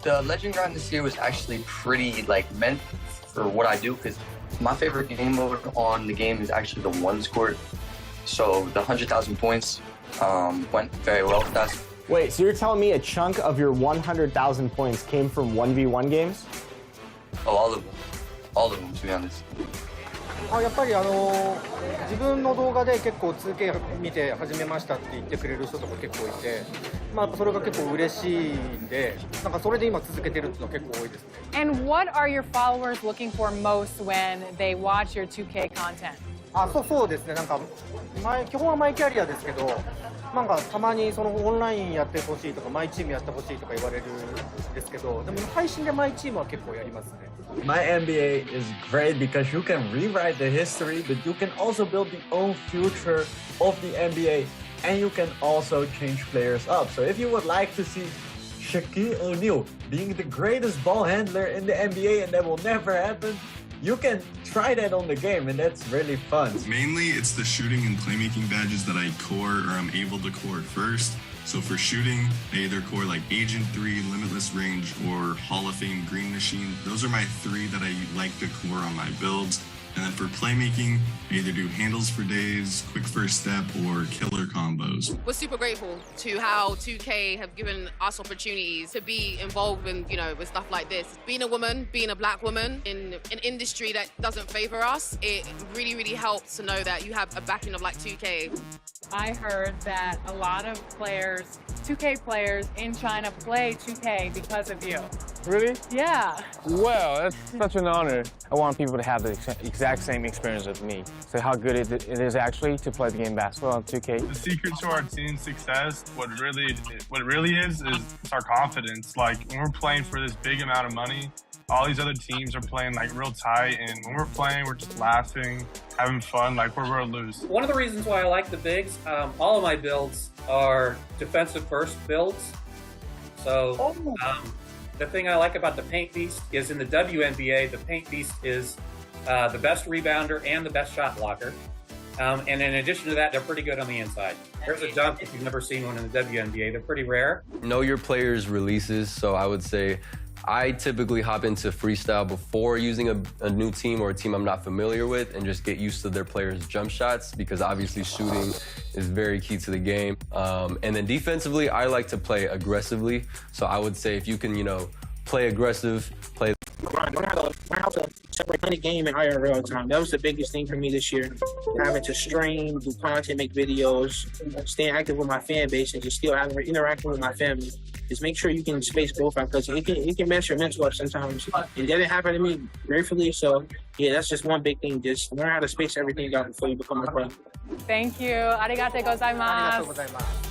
The Legend Grind this year was actually pretty meant for what I do, because my favorite game mode on the game is actually the one score. So the 100,000 points went very well with that. Wait, so you're telling me a chunk of your 100,000 points came from 1v1 games? Oh, all of them. All of them, to be honest. やっぱり自分の動画で結構 2K 見て始めましたって言ってくれる人とか結構いて、それが結構嬉しいんで、それで今続けてるっていうのは結構多いですね。And what are your followers looking for most when they watch your 2K content? そうですね。基本はマイキャリアですけど、たまにそのオンラインやってほしいとか、マイチームやってほしいとか言われるんですけど、でも配信でマイチームは結構やりますね。My NBA is great because you can rewrite the history, but you can also build the own future of the NBA, and you can also change players up. So if you would like to see Shaquille O'Neal being the greatest ball handler in the NBA, and that will never happen, you can try that on the game, and that's really fun. Mainly, it's the shooting and playmaking badges that I core or I'm able to core first. So for shooting, I either core like Agent 3, Limitless Range, or Hall of Fame Green Machine. Those are my three that I like to core on my builds. And then for playmaking, I either do handles for days, quick first step, or killer combos. We're super grateful to how 2K have given us opportunities to be involved in, with stuff like this. Being a woman, being a black woman in an industry that doesn't favor us, it really, really helps to know that you have a backing of 2K. I heard that a lot of players, 2K players in China play 2K because of you. Really? Yeah. Well, it's such an honor. I want people to have the exact same experience with me. So how good it is actually to play the game basketball on 2K. The secret to our team's success, what it really is our confidence. When we're playing for this big amount of money, all these other teams are playing real tight, and when we're playing, we're just laughing, having fun, we're going to lose. One of the reasons why I like the bigs, all of my builds are defensive first builds. So the thing I like about the Paint Beast is in the WNBA, the Paint Beast is the best rebounder and the best shot blocker. And in addition to that, they're pretty good on the inside. There's a dunk if you've never seen one in the WNBA. They're pretty rare. Know your players' releases, so I would say I typically hop into freestyle before using a new team or a team I'm not familiar with, and just get used to their players' jump shots, because obviously shooting is very key to the game. And then defensively, I like to play aggressively. So I would say if you can, play aggressive, play. Learn how to separate the game and IRL time. That was the biggest thing for me this year. Having to stream, do content, make videos, staying active with my fan base, and just still interacting with my family. Just make sure you can space both out, because it can mess your mental up sometimes. And that didn't happen to me gratefully. So yeah, that's just one big thing. Just learn how to space everything out before you become a pro. Thank you. Arigatou gozaimasu. Arigatou gozaimasu.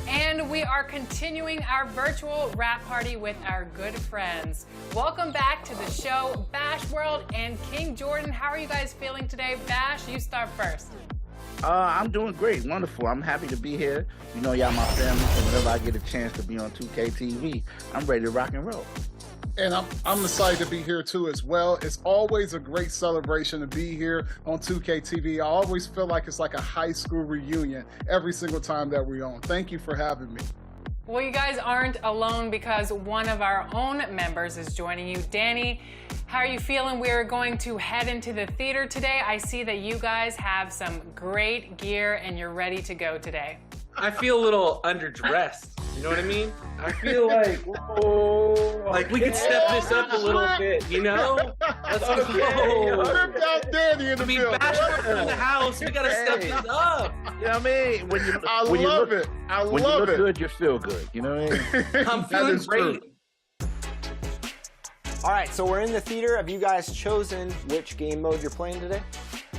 And we are continuing our virtual rap party with our good friends. Welcome back to the show, Bash World and King Jordan. How are you guys feeling today? Bash, you start first. I'm doing great, wonderful. I'm happy to be here. Y'all my family, so whenever I get a chance to be on 2K TV, I'm ready to rock and roll. And I'm excited to be here too as well. It's always a great celebration to be here on 2K TV. I always feel like it's like a high school reunion every single time that we're on. Thank you for having me. Well, you guys aren't alone because one of our own members is joining you. Danny, how are you feeling? We're going to head into the theater today. I see that you guys have some great gear and you're ready to go today. I feel a little underdressed. You know what I mean? I feel like, whoa, like we could step this up a little bit, you know? Let's go. Out Danny in the building. Bachelor in the house, we gotta step this up. You know what I mean? I love it. When you look good, you feel good. You know what I mean? I'm feeling great. All right, so we're in the theater. Have you guys chosen which game mode you're playing today?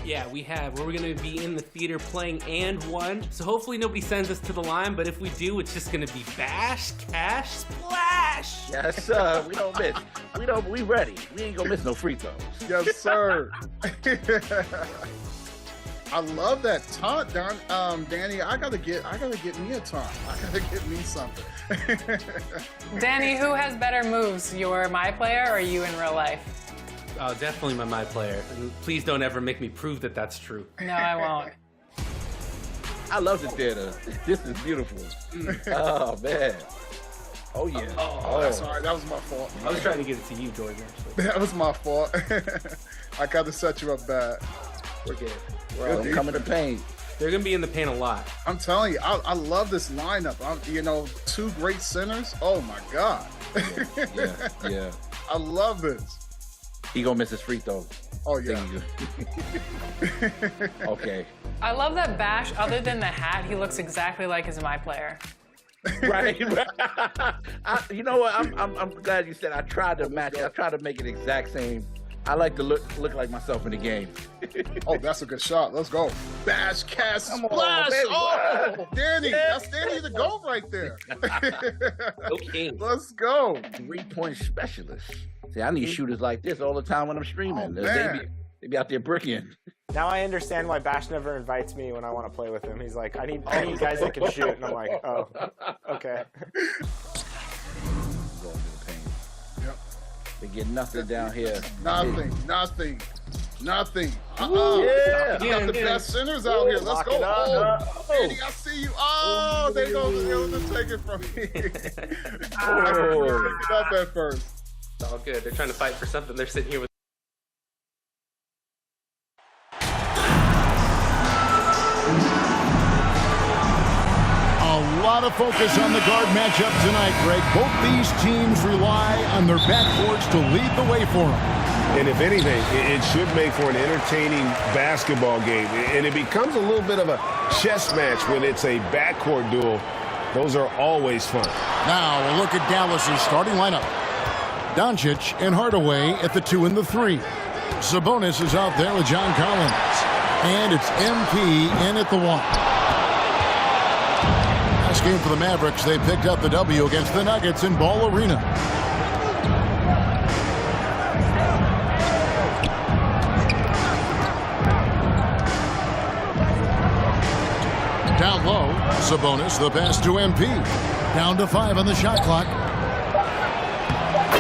Yeah, we have. We're going to be in the theater playing and one. So hopefully nobody sends us to the line, but if we do, it's just going to be bash, cash, splash. Yes, sir. We don't miss. We ready. We ain't gonna miss no free throws. Yes, sir. I love that taunt, Danny. I gotta get me a taunt. I gotta get me something. Danny, who has better moves, your My Player or you in real life? Oh, definitely my player. And please don't ever make me prove that that's true. No, I won't. I love the theater. This is beautiful. Oh man. Oh yeah. Oh, that's all right. That was my fault. I was trying to get it to you, Jordan. Actually. That was my fault. I gotta set you up bad. We're good. We're coming to paint. They're gonna be in the paint a lot. I'm telling you, I love this lineup. Two great centers. Oh my God. Yeah. I love this. He gonna miss his free throw. Oh yeah. Okay. I love that Bash, other than the hat, he looks exactly like his My Player. Right. You know what? I'm glad you said. I tried to match it. I tried to make it exact same. I like to look like myself in the game. Oh, that's a good shot. Let's go. Bash, cast, Come on, splash. baby. Oh, Danny. That's Danny the goal right there. Okay. Let's go. 3-point specialist. See, I need shooters like this all the time when I'm streaming. Oh, man. They be out there bricking. Now I understand why Bash never invites me when I want to play with him. He's like, I need guys that can shoot. And I'm like, oh, okay. They get nothing down here. Nothing. Yeah. You got the best centers out here. Let's go. Oh, Danny, I see you. Oh, they go to take it from me. I pick it up at first. It's all good. They're trying to fight for something. They're sitting here with. A lot of focus on the guard matchup tonight, Greg. Both these teams rely on their backcourts to lead the way for them. And if anything, it should make for an entertaining basketball game. And it becomes a little bit of a chess match when it's a backcourt duel. Those are always fun. Now a look at Dallas's starting lineup. Doncic and Hardaway at the 2 and the 3. Sabonis is out there with John Collins. And it's MP in at the 1. Last game for the Mavericks, they picked up the W against the Nuggets in Ball Arena. Down low, Sabonis, the pass to MP. Down to 5 on the shot clock.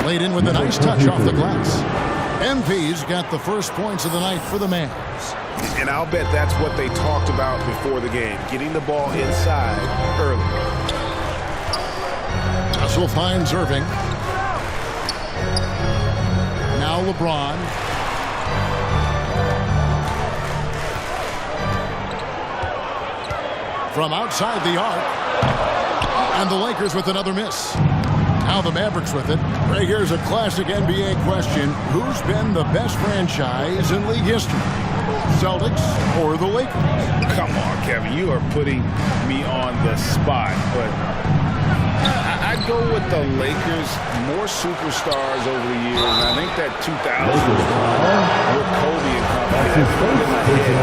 Laid in with a nice touch off the glass. MP's got the first points of the night for the Mavs. And I'll bet that's what they talked about before the game, getting the ball inside early. Russell finds Irving. Now LeBron. From outside the arc. And the Lakers with another miss. Now the Mavericks with it. Right here's a classic NBA question. Who's been the best franchise in league history? Celtics or the Lakers? Come on, Kevin. You are putting me on the spot. But I'd go with the Lakers. More superstars over the years. And I think that 2000 with Kobe and company has been in my head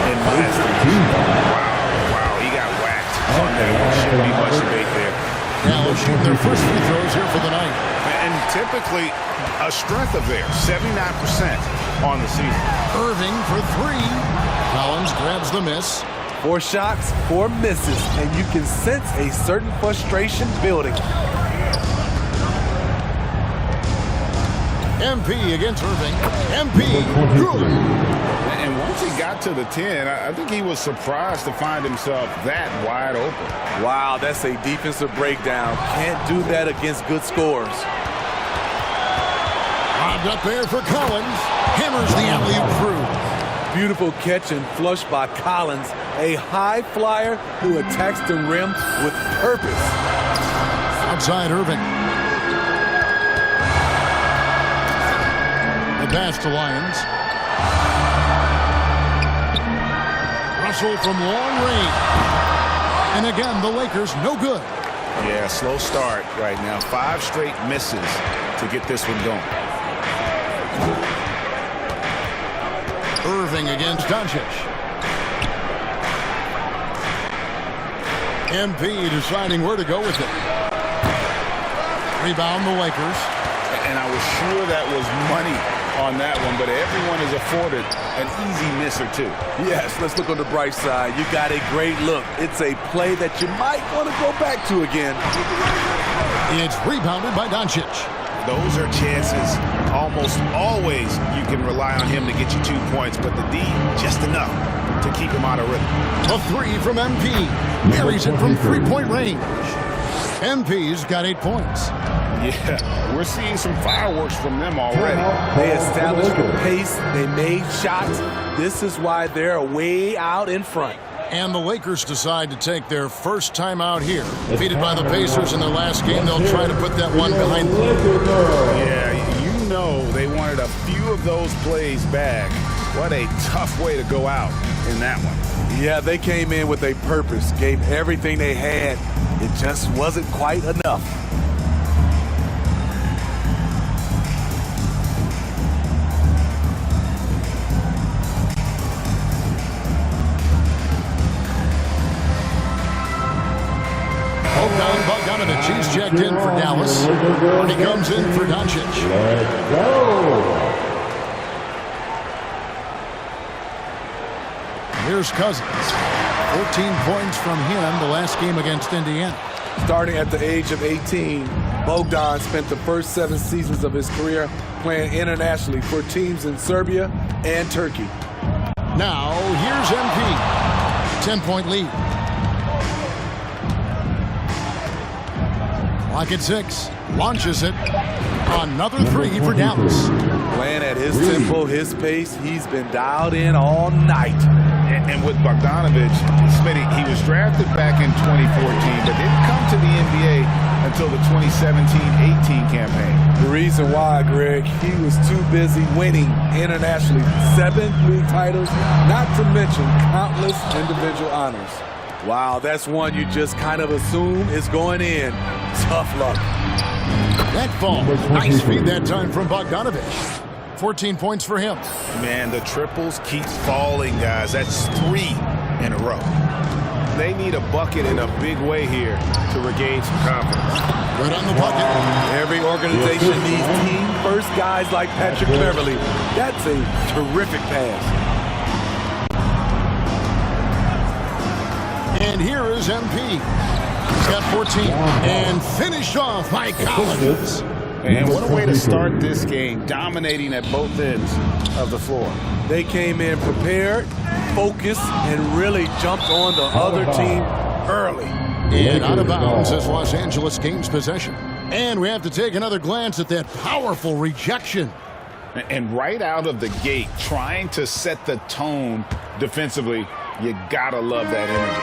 in my estimation. Wow. He got whacked on that. Shouldn't be much debate there. Now shooting their first free throws here for the night. And typically a strength of theirs, 79% on the season. Irving for 3. Collins grabs the miss. 4 shots, 4 misses, and you can sense a certain frustration building. MP against Irving. MP, good. And once he got to the 10, I think he was surprised to find himself that wide open. Wow, that's a defensive breakdown. Can't do that against good scores. Lobbed up there for Collins. Hammers the alley-oop through. Beautiful catch and flush by Collins. A high flyer who attacks the rim with purpose. Outside Irving. The pass to Lyons. Russell from long range. And again, the Lakers no good. Yeah, slow start right now. 5 straight misses to get this one going. Irving against Doncic. MP deciding where to go with it. Rebound the Lakers. And I was sure that was money on that one, but everyone is afforded an easy miss or two. Yes, let's look on the bright side. You got a great look. It's a play that you might want to go back to again. It's rebounded by Doncic. Those are chances. Almost always you can rely on him to get you 2 points, but the D, just enough to keep him out of rhythm. A 3 from MP. Buries it from 3-point range. MP's got 8 points. Yeah, we're seeing some fireworks from them already. They established the pace. They made shots. This is why they're way out in front. And the Lakers decide to take their first time out here. Defeated by the Pacers in their last game, they'll try to put that one behind them. Yeah, you know they wanted a few of those plays back. What a tough way to go out in that one. Yeah, they came in with a purpose, gave everything they had. It just wasn't quite enough. He's checked in for Dallas. He comes in for Doncic. Let's go. Here's Cousins. 14 points from him the last game against Indiana. Starting at the age of 18, Bogdan spent the first 7 seasons of his career playing internationally for teams in Serbia and Turkey. Now, here's MP. 10-point lead. Clock at 6. Launches it. Another 3 for Dallas. Playing at his tempo, his pace. He's been dialed in all night. And with Bogdanovic, Smitty, he was drafted back in 2014, but didn't come to the NBA until the 2017-18 campaign. The reason why, Greg, he was too busy winning internationally. 7 league titles, not to mention countless individual honors. Wow, that's one you just kind of assume is going in. Tough luck. That fall. Nice feed that time from Bogdanovic. 14 points for him. Man, the triples keep falling, guys. That's 3 in a row. They need a bucket in a big way here to regain some confidence. Right on the bucket. Every organization needs team-first guys like Patrick Beverley. That's a terrific pass. And here is MP. He's got 14. And finished off by Collins. And what a way to start this game, dominating at both ends of the floor. They came in prepared, focused, and really jumped on the other team early. And out of bounds as Los Angeles gains possession. And we have to take another glance at that powerful rejection. And right out of the gate, trying to set the tone defensively, you gotta love that energy.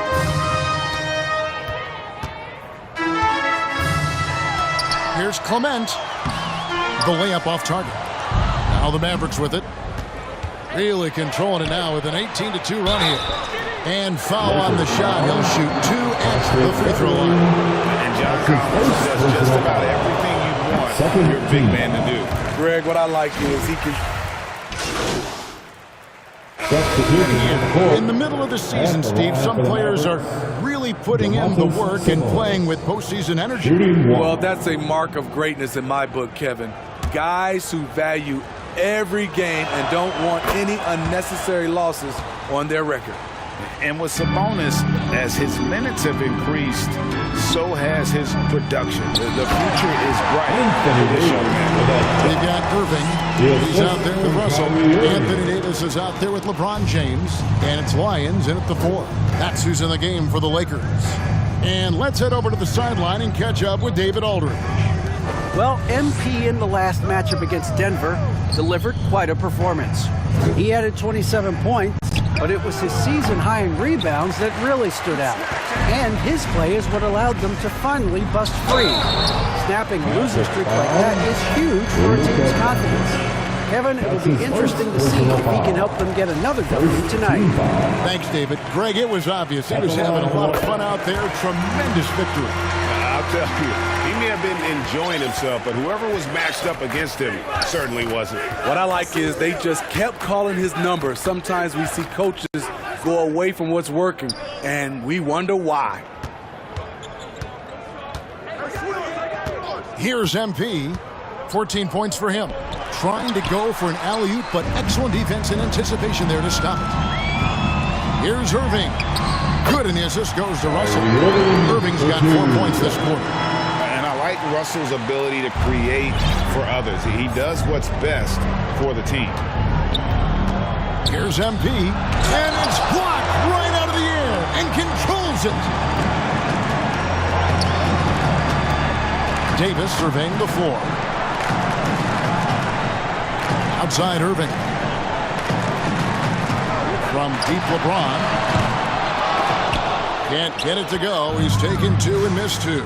Here's Clement. The layup off target. Now the Mavericks with it. Really controlling it now with an 18-2 run here. And foul on the shot. He'll shoot 2 at the free throw line. And John Collins does just about everything you want your big man to do. Greg, what I like is he can... In the middle of the season, Steve, some players are really putting in the work and playing with postseason energy. Well, that's a mark of greatness in my book, Kevin. Guys who value every game and don't want any unnecessary losses on their record. And with Sabonis, as his minutes have increased, so has his production. The future is bright for this young man. They've got Irving. He's out there with Russell. Anthony Davis is out there with LeBron James. And it's Lions in at the 4. That's who's in the game for the Lakers. And let's head over to the sideline and catch up with David Aldridge. Well, MP in the last matchup against Denver delivered quite a performance. He added 27 points, but it was his season high in rebounds that really stood out. And his play is what allowed them to finally bust free. Snapping a losing streak like that is huge for a team's confidence. Kevin, it'll be interesting to see if he can help them get another W tonight. Thanks, David. Greg, it was obvious. He was having a lot of fun out there. Tremendous victory. I'll tell you, he may have been enjoying himself, but whoever was matched up against him certainly wasn't. What I like is they just kept calling his number. Sometimes we see coaches go away from what's working, and we wonder why. Here's MP. 14 points for him. Trying to go for an alley-oop, but excellent defense and anticipation there to stop it. Here's Irving. Good, and the assist goes to Russell. Irving's got 4 points this quarter. And I like Russell's ability to create for others. He does what's best for the team. Here's MP, and it's blocked right out of the air and controls it. Davis surveying the floor. Outside Irving. From deep LeBron. Can't get it to go. He's taken 2 and missed 2.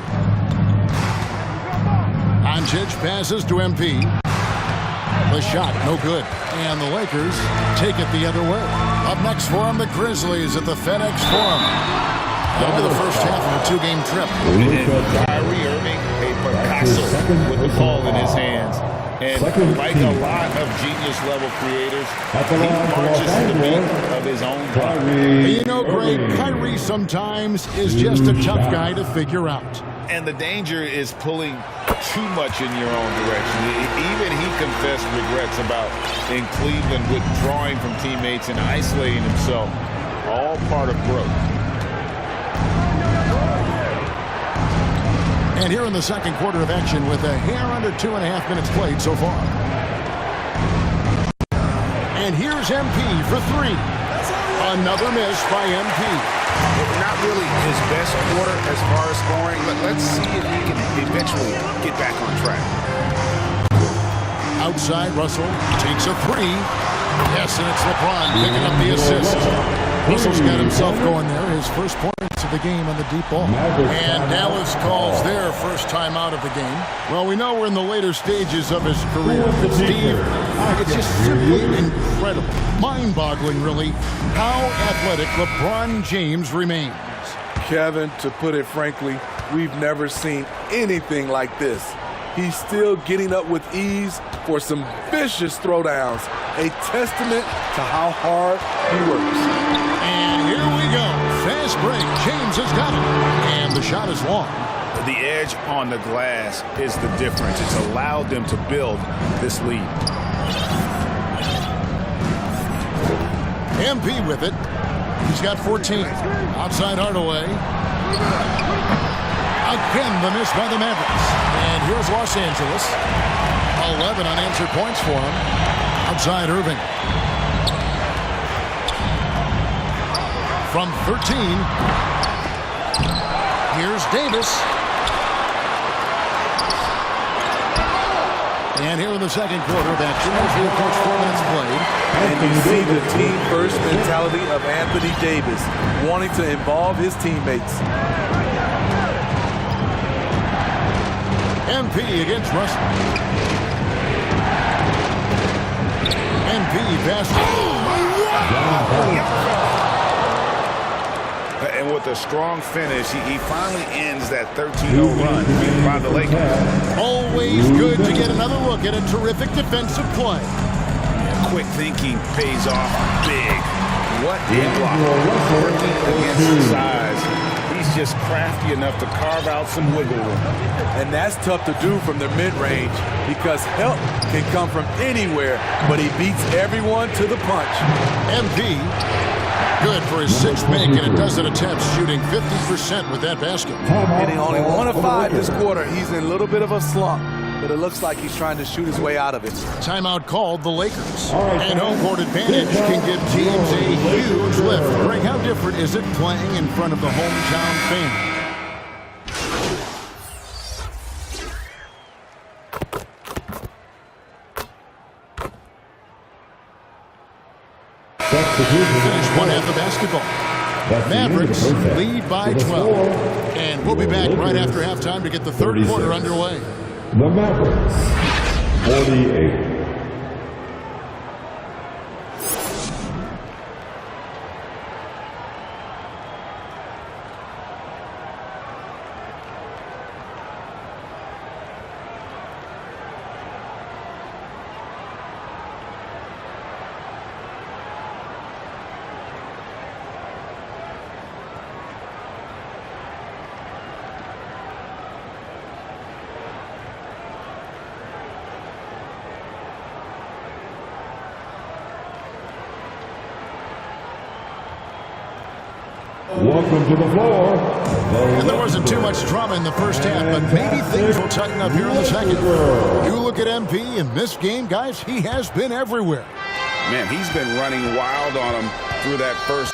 Doncic passes to MP. The shot, no good. And the Lakers take it the other way. Up next for them, the Grizzlies at the FedEx Forum. That'll be the first half of a 2-game trip. And Kyrie Irving, a Picasso with the ball in his hands. And like a lot of genius-level creators, he marches to the beat of his own block. You know, Greg, Kyrie sometimes is just a tough guy to figure out. And the danger is pulling too much in your own direction. Even he confessed regrets about in Cleveland withdrawing from teammates and isolating himself. All part of growth. And here in the second quarter of action with a hair under 2.5 minutes played so far. And here's MP for 3. Another miss by MP. Not really his best quarter as far as scoring, but let's see if he can eventually get back on track. Outside, Russell takes a 3. Yes, and it's LeBron picking up the assist. Russell's got himself going there. His first points of the game on the deep ball. And Dallas calls their first time out of the game. Well, we know we're in the later stages of his career. But Steve, it's just simply incredible, mind-boggling, really, how athletic LeBron James remains. Kevin, to put it frankly, we've never seen anything like this. He's still getting up with ease for some vicious throwdowns, a testament to how hard he works. And here we go. Fast break. James has got it. And the shot is long. The edge on the glass is the difference. It's allowed them to build this lead. MP with it. He's got 14. Outside Hardaway. Again, the miss by the Mavericks. And here's Los Angeles. 11 unanswered points for him. Outside Irving. From 13. Here's Davis. And here in the second quarter of action, as we approach 4 minutes played. And you see the team-first mentality of Anthony Davis, wanting to involve his teammates. MP against Russell. MP passes. And with a strong finish, he finally ends that 13-0 run by the Lakers. Always good to get another look at a terrific defensive play. Quick thinking pays off big. What a block. Working against his size. He's just crafty enough to carve out some wiggle room. And that's tough to do from the mid-range because help can come from anywhere, but he beats everyone to the punch. MP good for his sixth make, and a dozen attempts, shooting 50% with that basket. Hitting only 1 of 5 this quarter. He's in a little bit of a slump, but it looks like he's trying to shoot his way out of it. Timeout called the Lakers. And home court advantage can give teams a huge lift. Greg, how different is it playing in front of the hometown family? Finish one half of basketball. Mavericks lead by 12. And we'll be back right after halftime to get the third quarter underway. The Mavericks, 48. Welcome to the floor. And there wasn't too much drama in the first half, but maybe things will tighten up here in the second. You look at MP in this game, guys, he has been everywhere. Man, he's been running wild on him through that first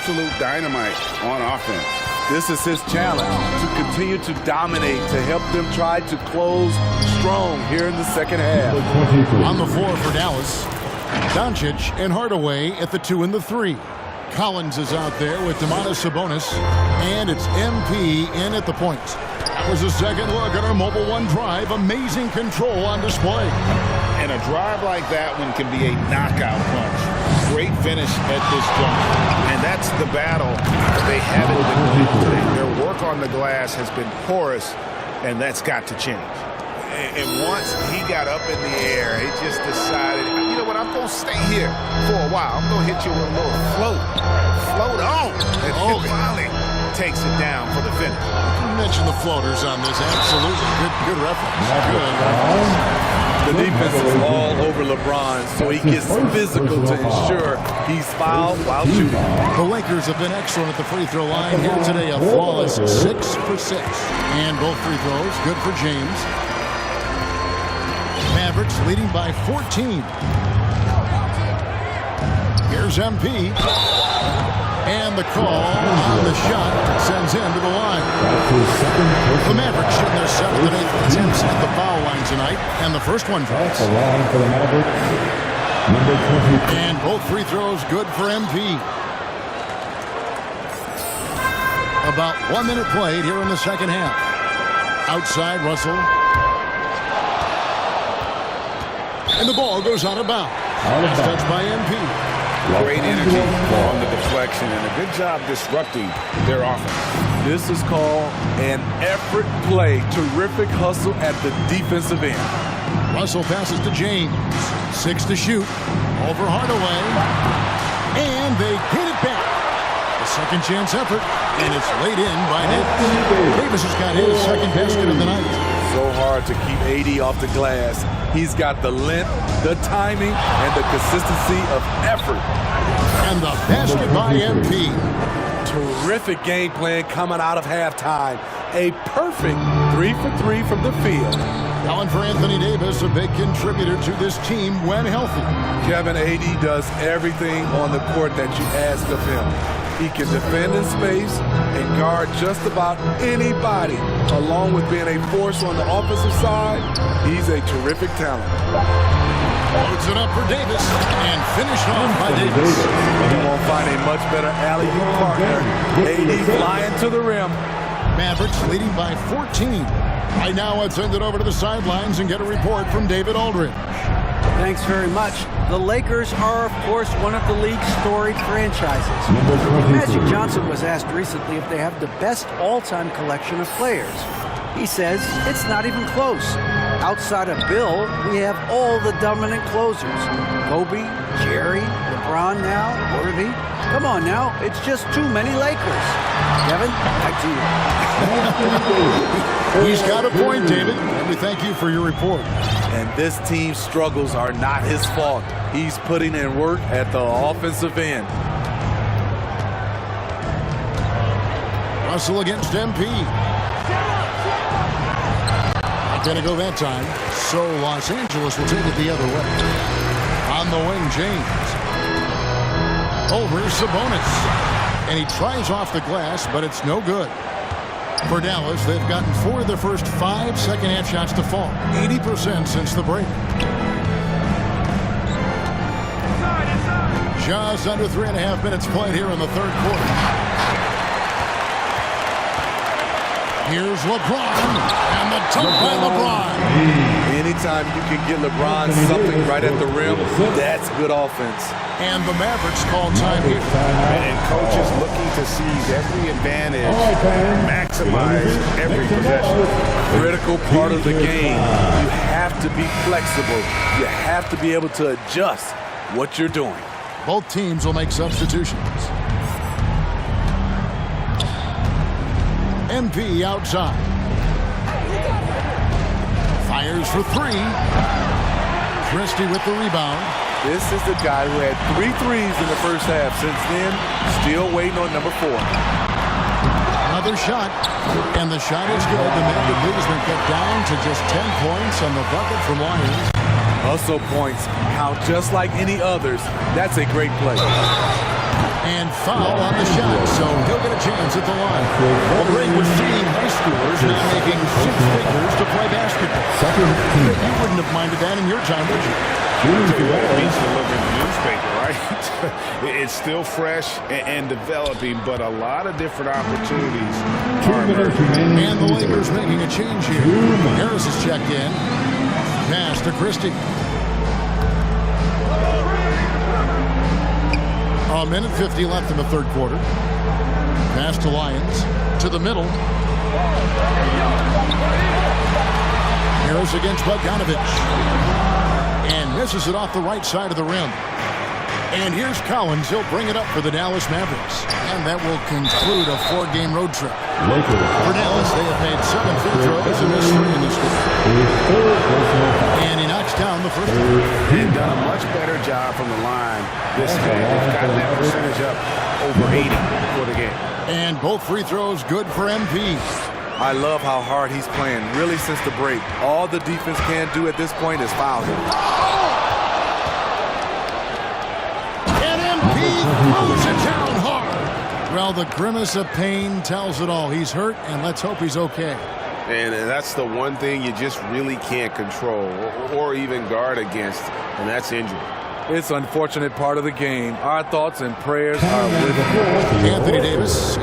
absolute dynamite on offense. This is his challenge, to continue to dominate, to help them try to close strong here in the second half. On the floor for Dallas, Doncic and Hardaway at the 2 and the 3. Collins is out there with Domantas Sabonis, and it's MP in at the point. That was a second look at our Mobile One drive. Amazing control on display. And a drive like that one can be a knockout punch. Great finish at this juncture. And that's the battle that they haven't been winning today. Their work on the glass has been porous, and that's got to change. And once he got up in the air, he just decided, you know what, I'm going to stay here for a while. I'm going to hit you with a little float. Float on. And he finally takes it down for the finish. You mentioned the floaters on this. Absolutely. Good reference. Good reference. The defense is all over LeBron, so he gets physical to ensure he's fouled while shooting. The Lakers have been excellent at the free throw line here today. A flawless 6 for 6. And both free throws good for James. Mavericks leading by 14. Here's MP. And the call on the shot sends him to the line. The Mavericks shooting their 7th and 8th attempts at the foul line tonight. And the first one drops. And both free throws good for MP. About 1 minute played here in the second half. Outside, Russell. And the ball goes out of bounds. Last touch by MP. Great energy on the deflection and a good job disrupting their offense. This is called an effort play. Terrific hustle at the defensive end. Russell passes to James. 6 to shoot. Over Hardaway. And they get it back. A second chance effort. And it's laid in by Davis. Davis has got his second basket of the night. So hard to keep AD off the glass. He's got the length, the timing, and the consistency of effort. And the basket by MP. Terrific game plan coming out of halftime. A perfect 3 for 3 from the field. Now for Anthony Davis, a big contributor to this team when healthy. Kevin, AD does everything on the court that you ask of him. He can defend in space and guard just about anybody. Along with being a force on the offensive side, he's a terrific talent. Loads it up for Davis and finished off by Davis. You won't find a much better alley-oop partner. AD flying to the rim. Mavericks leading by 14. Right now, I'll send it over to the sidelines and get a report from David Aldridge. Thanks very much. The Lakers are, of course, one of the league's storied franchises. Magic Johnson was asked recently if they have the best all-time collection of players. He says it's not even close. Outside of Bill, we have all the dominant closers. Kobe, Jerry, LeBron now, Worthy. Come on now, it's just too many Lakers. Kevin, back to you. He's got a point, David. And we thank you for your report. And this team's struggles are not his fault. He's putting in work at the offensive end. Russell against MP. Not going to go that time. So Los Angeles will take it the other way. On the wing, James. Over Sabonis. And he tries off the glass, but it's no good. For Dallas, they've gotten 4 of their first 5 second-half shots to fall. 80% since the break. Just under 3.5 minutes played here in the third quarter. Here's LeBron, and the dunk by LeBron. Anytime you can get LeBron something right at the rim, that's good offense. And the Mavericks call time here. And coaches looking to seize every advantage, maximize every possession. Critical part of the game. You have to be flexible. You have to be able to adjust what you're doing. Both teams will make substitutions. MP outside. Fires for 3. Christie with the rebound. This is the guy who had 3 threes in the first half. Since then, still waiting on number 4. Another shot. And the shot is good. The Magic lead has been cut down to just 10 points on the bucket from Lyons. Hustle points count just like any others. That's a great play. And foul on the shot, so he'll get a chance at the line. Well, Greg, we're seeing high schoolers now making six figures to play basketball. You wouldn't have minded that in your time, would you? It means delivering the newspaper, right? It's still fresh and developing, but a lot of different opportunities are emerging. And the Lakers making a change here. Harris is checked in. Pass to Christie. A minute 50 left in the third quarter. Pass to Lyons. To the middle. Harris against Bogdanovich. And misses it off the right side of the rim. And here's Collins. He'll bring it up for the Dallas Mavericks. And that will conclude a 4-game road trip. For Dallas, they have made 7 free throws and missed 3 in this game. And he knocks down the first one. They've done a much better job from the line this game. They've gotten that percentage up over 80 for the game. And both free throws good for MP. I love how hard he's playing, really, since the break. All the defense can do at this point is foul him. And MP throws it down hard. Well, the grimace of pain tells it all. He's hurt, and let's hope he's okay. And that's the one thing you just really can't control or even guard against, and that's injury. It's an unfortunate part of the game. Our thoughts and prayers are with him. Anthony Davis.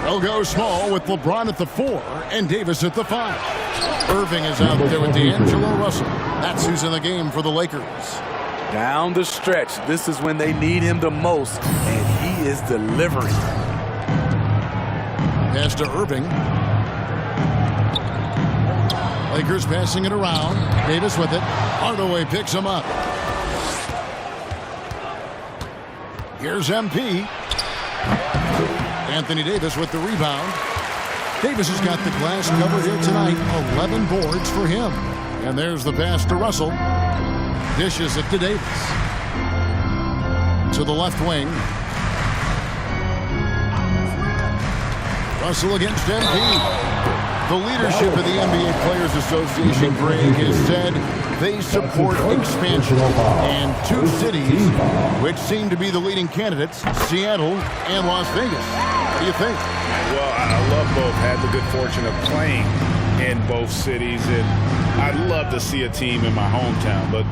They'll go small with LeBron at the 4 and Davis at the 5. Irving is out there with D'Angelo Russell. That's who's in the game for the Lakers. Down the stretch, this is when they need him the most, and he is delivering. Pass to Irving. Lakers passing it around. Davis with it. Hardaway picks him up. Here's MP. Anthony Davis with the rebound. Davis has got the glass cover here tonight. 11 boards for him. And there's the pass to Russell. Dishes it to Davis. To the left wing. Russell against MP. The leadership of the NBA Players Association, Greg, has said they support expansion. And 2 cities, which seem to be the leading candidates, Seattle and Las Vegas. What do you think? Well, I love both. Had the good fortune of playing in both cities, and I'd love to see a team in my hometown. But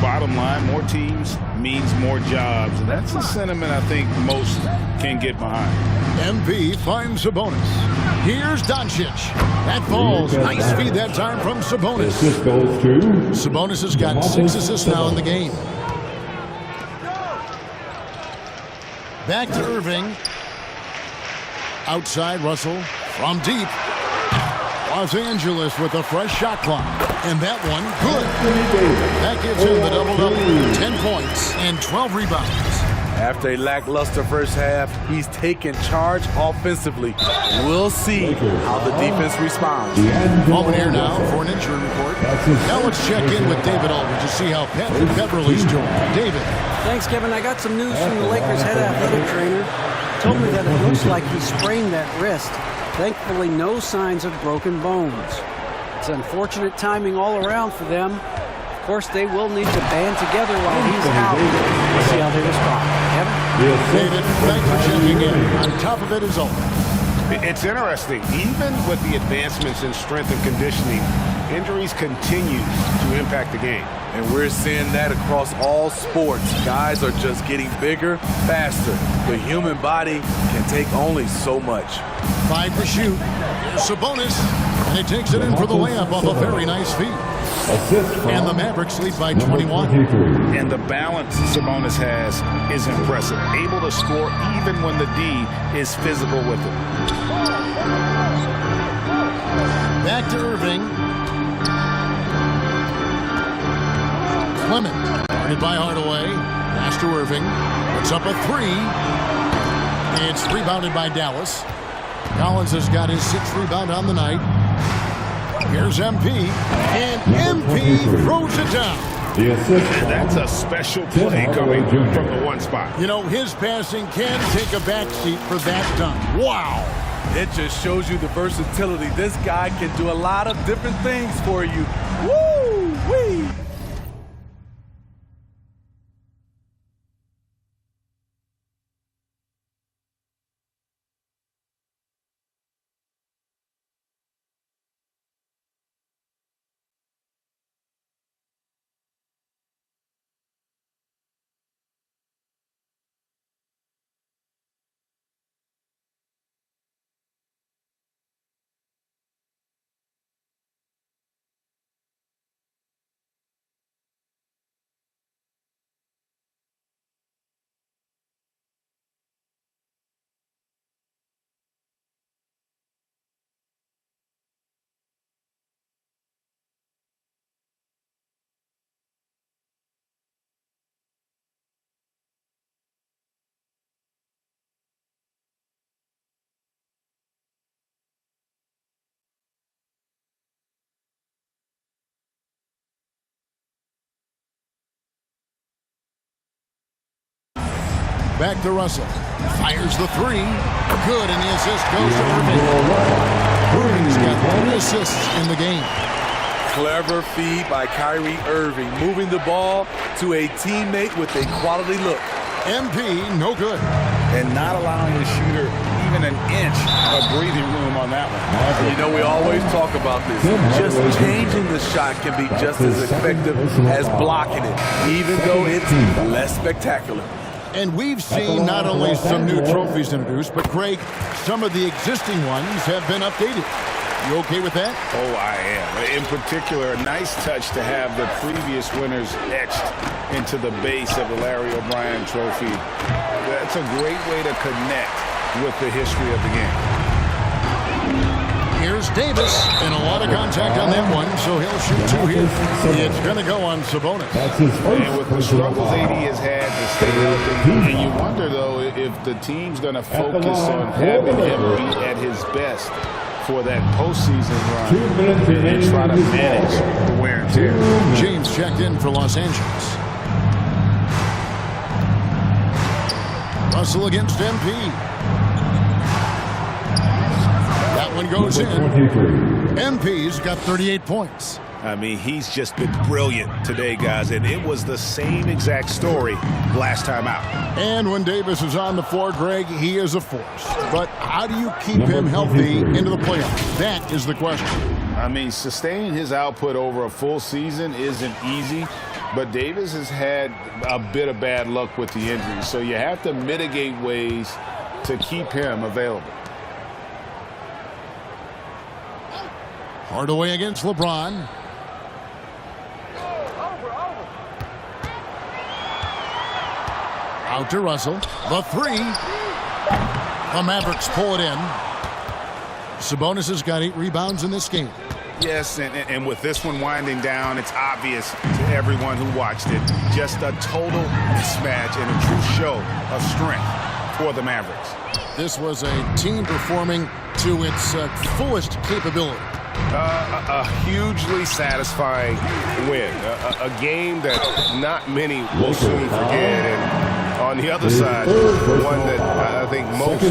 bottom line, more teams means more jobs, and that's a sentiment I think most can get behind. MP finds Sabonis. Here's Doncic. That falls. Nice feed that time from Sabonis. Assist goes to Sabonis has got 6 assists now in the game. Back to Irving. Outside Russell from deep. Los Angeles with a fresh shot clock. And that one, good. That gives him the double-double. 10 points and 12 rebounds. After a lackluster first half, he's taken charge offensively. We'll see how the defense responds. Moment here now for an injury report. Now let's check in with David Aldridge to see how Patrick Beverly's doing. David. Thanks, Kevin. I got some news from the Lakers head athletic trainer. Told me that it looks like he sprained that wrist. Thankfully, no signs of broken bones. It's unfortunate timing all around for them. Of course, they will need to band together while he's out. We'll see how they respond. Kevin? David, thanks for checking in. On top of it is all. It's interesting. Even with the advancements in strength and conditioning, injuries continue to impact the game. And we're seeing that across all sports. Guys are just getting bigger, faster. The human body can take only so much. 5 to shoot. Here's Sabonis. And he takes it in for the layup off a very nice feed. And the Mavericks lead by 21. And the balance Sabonis has is impressive. Able to score even when the D is physical with it. Back to Irving. Clement, guarded by Hardaway. Pass to Irving. Puts up a 3. It's rebounded by Dallas. Collins has got his 6th rebound on the night. Here's MP. And MP throws it down. The assist. That's a special play coming from the one spot. You know, his passing can take a backseat for that done. Wow. It just shows you the versatility. This guy can do a lot of different things for you. Woo-wee! Back to Russell. Fires the three. Good, and the assist goes to Irving. Irving's got 1 assist in the game. Clever feed by Kyrie Irving, moving the ball to a teammate with a quality look. MP, no good. And not allowing the shooter even an inch of breathing room on that one. You know, we always talk about this. Just changing the shot can be just as effective as blocking it, even though it's less spectacular. And we've seen not only some new trophies introduced, but Greg, some of the existing ones have been updated. You okay with that? Oh, I am. In particular, a nice touch to have the previous winners etched into the base of the Larry O'Brien trophy. That's a great way to connect with the history of the game. Here's Davis, and a lot of contact on that one, so he'll shoot 2 here. It's going to go on Sabonis. And with the struggles AD has had to stay healthy, and you wonder, though, if the team's going to focus on having him be at his best for that postseason run and try to manage the wear and tear. James checked in for Los Angeles. Russell against MP. That one goes in. MP's got 38 points. I mean, he's just been brilliant today, guys, and it was the same exact story last time out. And when Davis is on the floor, Greg, he is a force. But how do you keep him healthy into the playoffs? That is the question. I mean, sustaining his output over a full season isn't easy, but Davis has had a bit of bad luck with the injuries, so you have to mitigate ways to keep him available. Hardaway against LeBron. Out to Russell. The three. The Mavericks pull it in. Sabonis has got 8 rebounds in this game. Yes, and with this one winding down, it's obvious to everyone who watched it. Just a total mismatch and a true show of strength for the Mavericks. This was a team performing to its fullest capability. A hugely satisfying win. A game that not many will soon forget. And on the other side, one that I think most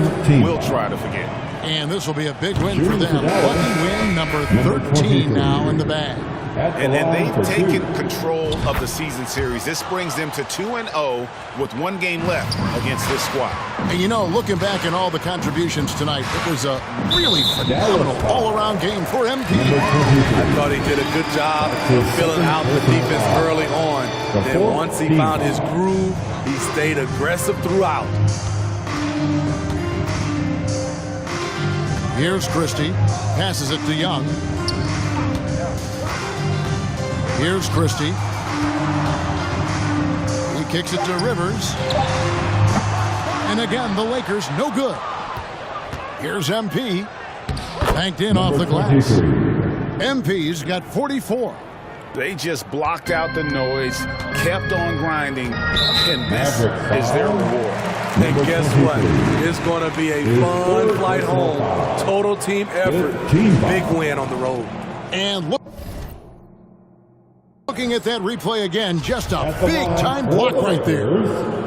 will try to forget. And this will be a big win for them. Lucky win number 13 now in the bag. And they've taken control of the season series. This brings them to 2-0 with 1 game left against this squad. And you know, looking back at all the contributions tonight, it was a really phenomenal all-around game for MP. I thought he did a good job of filling out the defense early on. Then once he found his groove, he stayed aggressive throughout. Here's Christie. Passes it to Young. Here's Christie. He kicks it to Rivers. And again, the Lakers no good. Here's MP. Banked in off the glass. MP's got 44. They just blocked out the noise, kept on grinding, and this is their reward. And guess what? It's going to be a fun flight home. Total team effort. Big win on the road. And look Looking at that replay again, just a big-time block right there.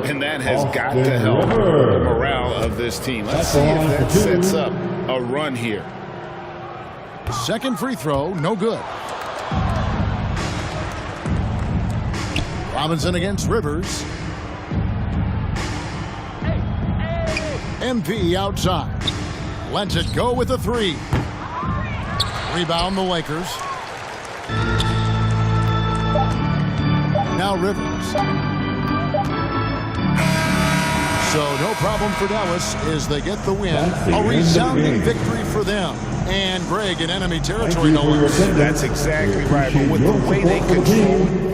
And that has got to help the morale of this team. Let's see if that sets up a run here. Second free throw, no good. Robinson against Rivers. MP outside. Lets it go with a three. Rebound the Lakers. Now Rivers. So no problem for Dallas as they get the win. A resounding victory for them. And Greg in enemy territory, no less. That's exactly right. But with the way they control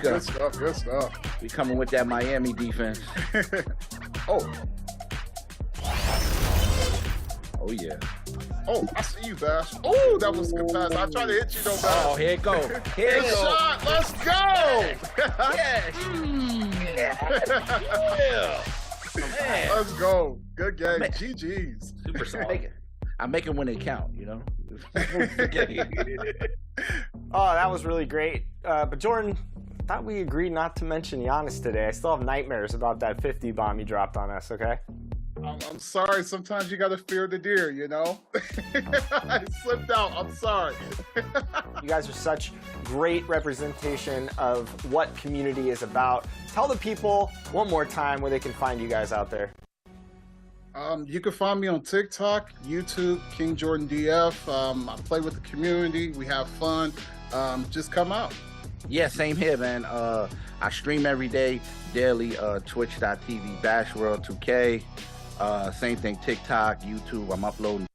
Good stuff, good stuff. We coming with that Miami defense. Oh. Oh, yeah. Oh, I see you, Bash. Oh, that was a good pass. I tried to hit you, though, Bash. Oh, here it go. Here it Good go. shot. Let's go. Yeah. Let's go. Good game. GG's. Super solid. I make them when they count, you know? Oh, that was really great. But Jordan, I thought we agreed not to mention Giannis today. I still have nightmares about that 50 bomb he dropped on us, okay? I'm sorry. Sometimes you got to fear the deer, you know? I slipped out. I'm sorry. You guys are such great representation of what community is about. Tell the people one more time where they can find you guys out there. You can find me on TikTok, YouTube, King Jordan DF. I play with the community. We have fun. Just come out. Yeah, same here, man. I stream every day, daily, twitch.tv, BashWorld2K. Same thing, TikTok, YouTube. I'm uploading.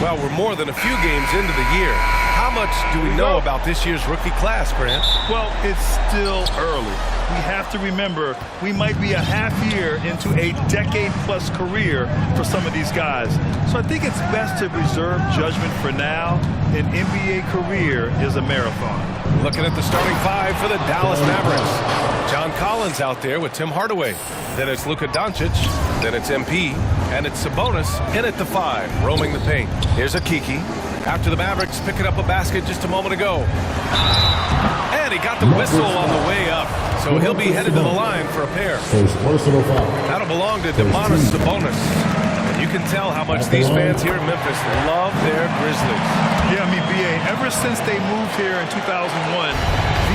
Well, we're more than a few games into the year. How much do we know about this year's rookie class, Grant? Well, it's still early. We have to remember we might be a half year into a decade-plus career for some of these guys. So I think it's best to reserve judgment for now. An NBA career is a marathon. Looking at the starting five for the Dallas Mavericks. John Collins out there with Tim Hardaway. Then it's Luka Doncic. Then it's MP. And it's Sabonis in at the 5, roaming the paint. Here's a Kiki. After the Mavericks picking up a basket just a moment ago. And he got the whistle on the way up. So he'll be headed to the line for a pair. That'll belong to Demonis Sabonis. And you can tell how much these fans here in Memphis love their Grizzlies. Yeah, I mean, BA, ever since they moved here in 2001,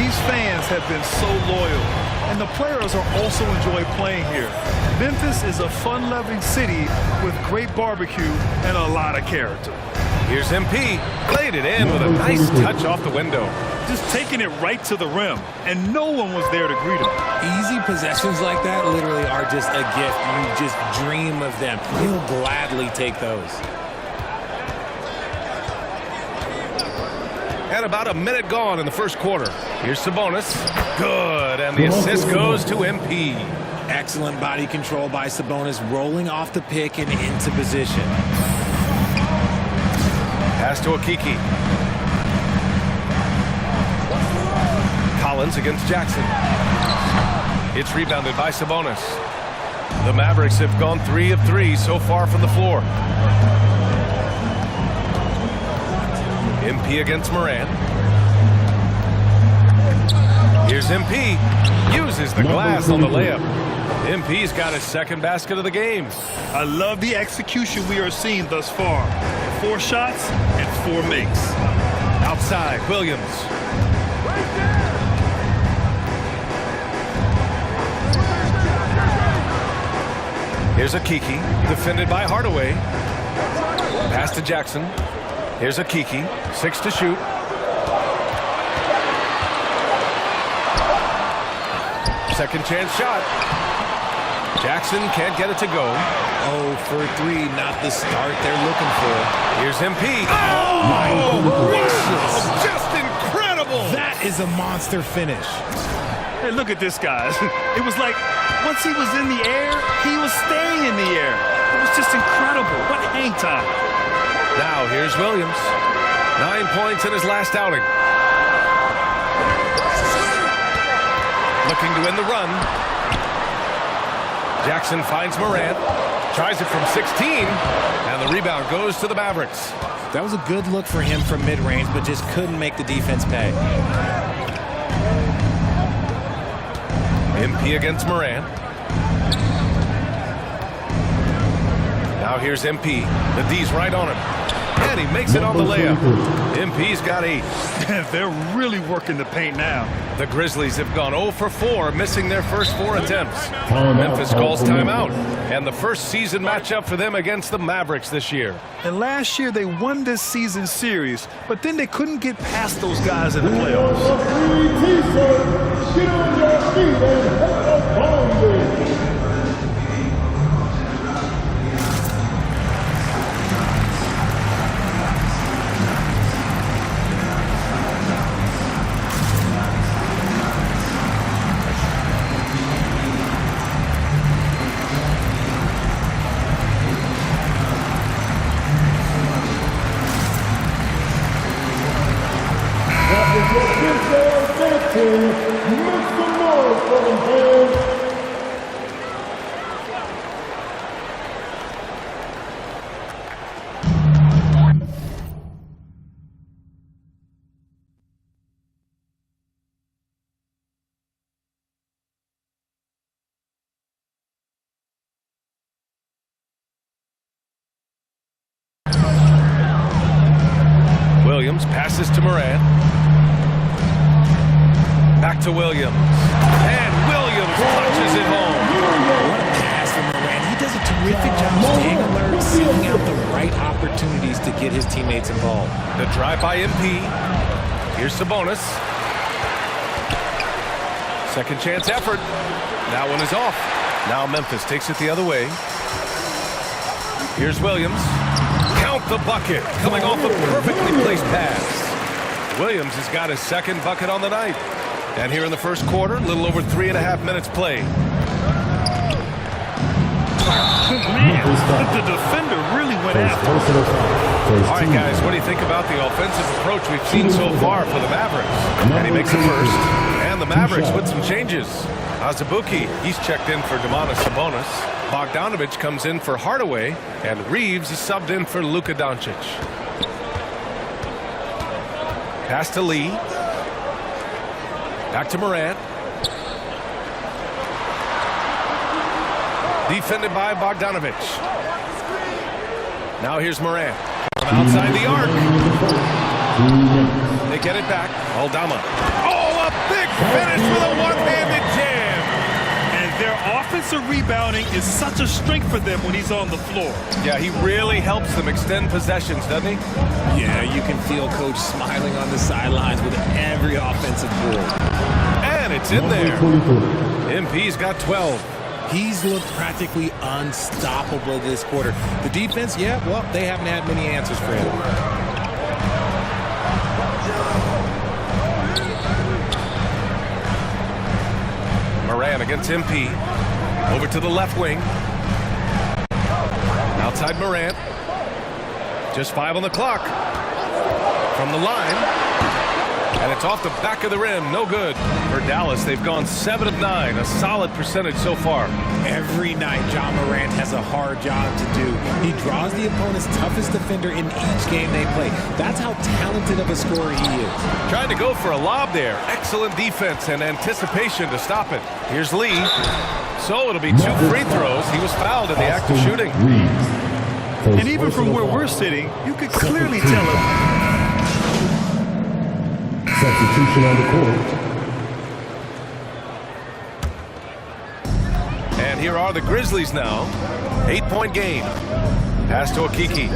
these fans have been so loyal. And the players are also enjoy playing here. Memphis is a fun-loving city with great barbecue and a lot of character. Here's MP, played it in with a nice touch off the window. Just taking it right to the rim, and no one was there to greet him. Easy possessions like that literally are just a gift. You just dream of them. He'll gladly take those. And about a minute gone in the first quarter. Here's Sabonis. Good, and the assist goes to MP. Excellent body control by Sabonis, rolling off the pick and into position. Pass to Akiki. Collins against Jackson. It's rebounded by Sabonis. The Mavericks have gone 3 of 3 so far from the floor. MP against Moran. Here's MP. Uses the glass on the layup. MP's got his second basket of the game. I love the execution we are seeing thus far. 4 shots and 4 makes. Outside, Williams. Here's Akiki, defended by Hardaway. Pass to Jackson. Here's Akiki, 6 to shoot. Second chance shot. Jackson can't get it to go. 0 for 3, not the start they're looking for. Here's MP. Oh, gracious. Just incredible. That is a monster finish. Hey, look at this, guys. It was like once he was in the air, he was staying in the air. It was just incredible. What hang time. Now here's Williams. 9 points in his last outing. Looking to win the run. Jackson finds Morant, tries it from 16, and the rebound goes to the Mavericks. That was a good look for him from mid-range, but just couldn't make the defense pay. MP against Morant. Now here's MP. The D's right on him. And he makes it on the layup. MP's got 8. They're really working the paint now. The Grizzlies have gone 0 for 4, missing their first 4 attempts. Memphis calls timeout. And the first season matchup for them against the Mavericks this year. And last year they won this season series, but then they couldn't get past those guys in the playoffs. Williams passes to Moran. Back to Williams. And Williams punches it home. What a pass from Moran. He does a terrific job staying alert, seeking out the right opportunities to get his teammates involved. The drive by MP. Here's Sabonis. Second chance effort. That one is off. Now Memphis takes it the other way. Here's Williams. Count the bucket. Coming off a perfectly placed pass. Williams has got his second bucket on the night. And here in the first quarter, a little over 3.5 minutes played. Man, the defender really went after him. All right, guys, what do you think about the offensive approach we've seen so far for the Mavericks? And he makes it first. And the Mavericks with some changes. Azubuike, he's checked in for Domantas Sabonis. Bogdanovic comes in for Hardaway. And Reeves is subbed in for Luka Doncic. Pass to Lee. Back to Morant. Defended by Bogdanovic. Now here's Morant from outside the arc. They get it back. Aldama. Oh, a big finish with a one-handed jam. And their offensive rebounding is such a strength for them when he's on the floor. Yeah, he really helps them extend possessions, doesn't he? Yeah, you can feel Coach smiling on the sidelines with every offensive board. And it's in there. MP's got 12. He's looked practically unstoppable this quarter. The defense, yeah, well, they haven't had many answers for him. Moran against MP. Over to the left wing. Outside Moran. Just 5 on the clock. From the line. And it's off the back of the rim. No good. For Dallas, they've gone 7 of 9. A solid percentage so far. Every night, John Morant has a hard job to do. He draws the opponent's toughest defender in each game they play. That's how talented of a scorer he is. Trying to go for a lob there. Excellent defense and anticipation to stop it. Here's Lee. So it'll be 2 free throws. He was fouled in the act of shooting. And even from where we're sitting, you could clearly tell him. Substitution on the court. And here are the Grizzlies now. 8-point game. Pass to Okiki.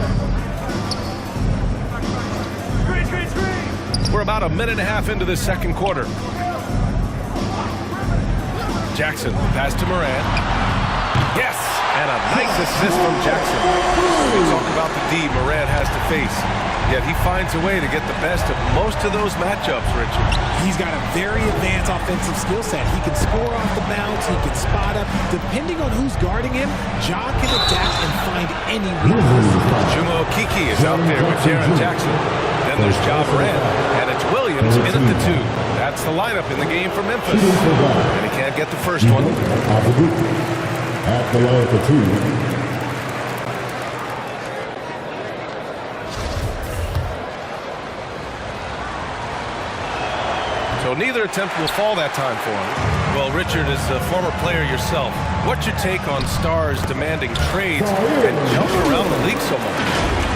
We're about a minute and a half into the second quarter. Jackson, pass to Moran. Yes! And a nice assist from Jackson. We talk about the D Moran has to face. Yet he finds a way to get the best of most of those matchups, Richard. He's got a very advanced offensive skill set. He can score off the bounce. He can spot up. Depending on who's guarding him, Ja can adapt and find any weakness. Chuma Okiki is out there with Jaren Jackson. Then there's Ja Morant, and it's Williams in at the 2. That's the lineup in the game for Memphis. And he can't get the first one. At the line for 2. So neither attempt will fall that time for him. Well, Richard, as a former player yourself, what's your take on stars demanding trades and jumping around the league so much?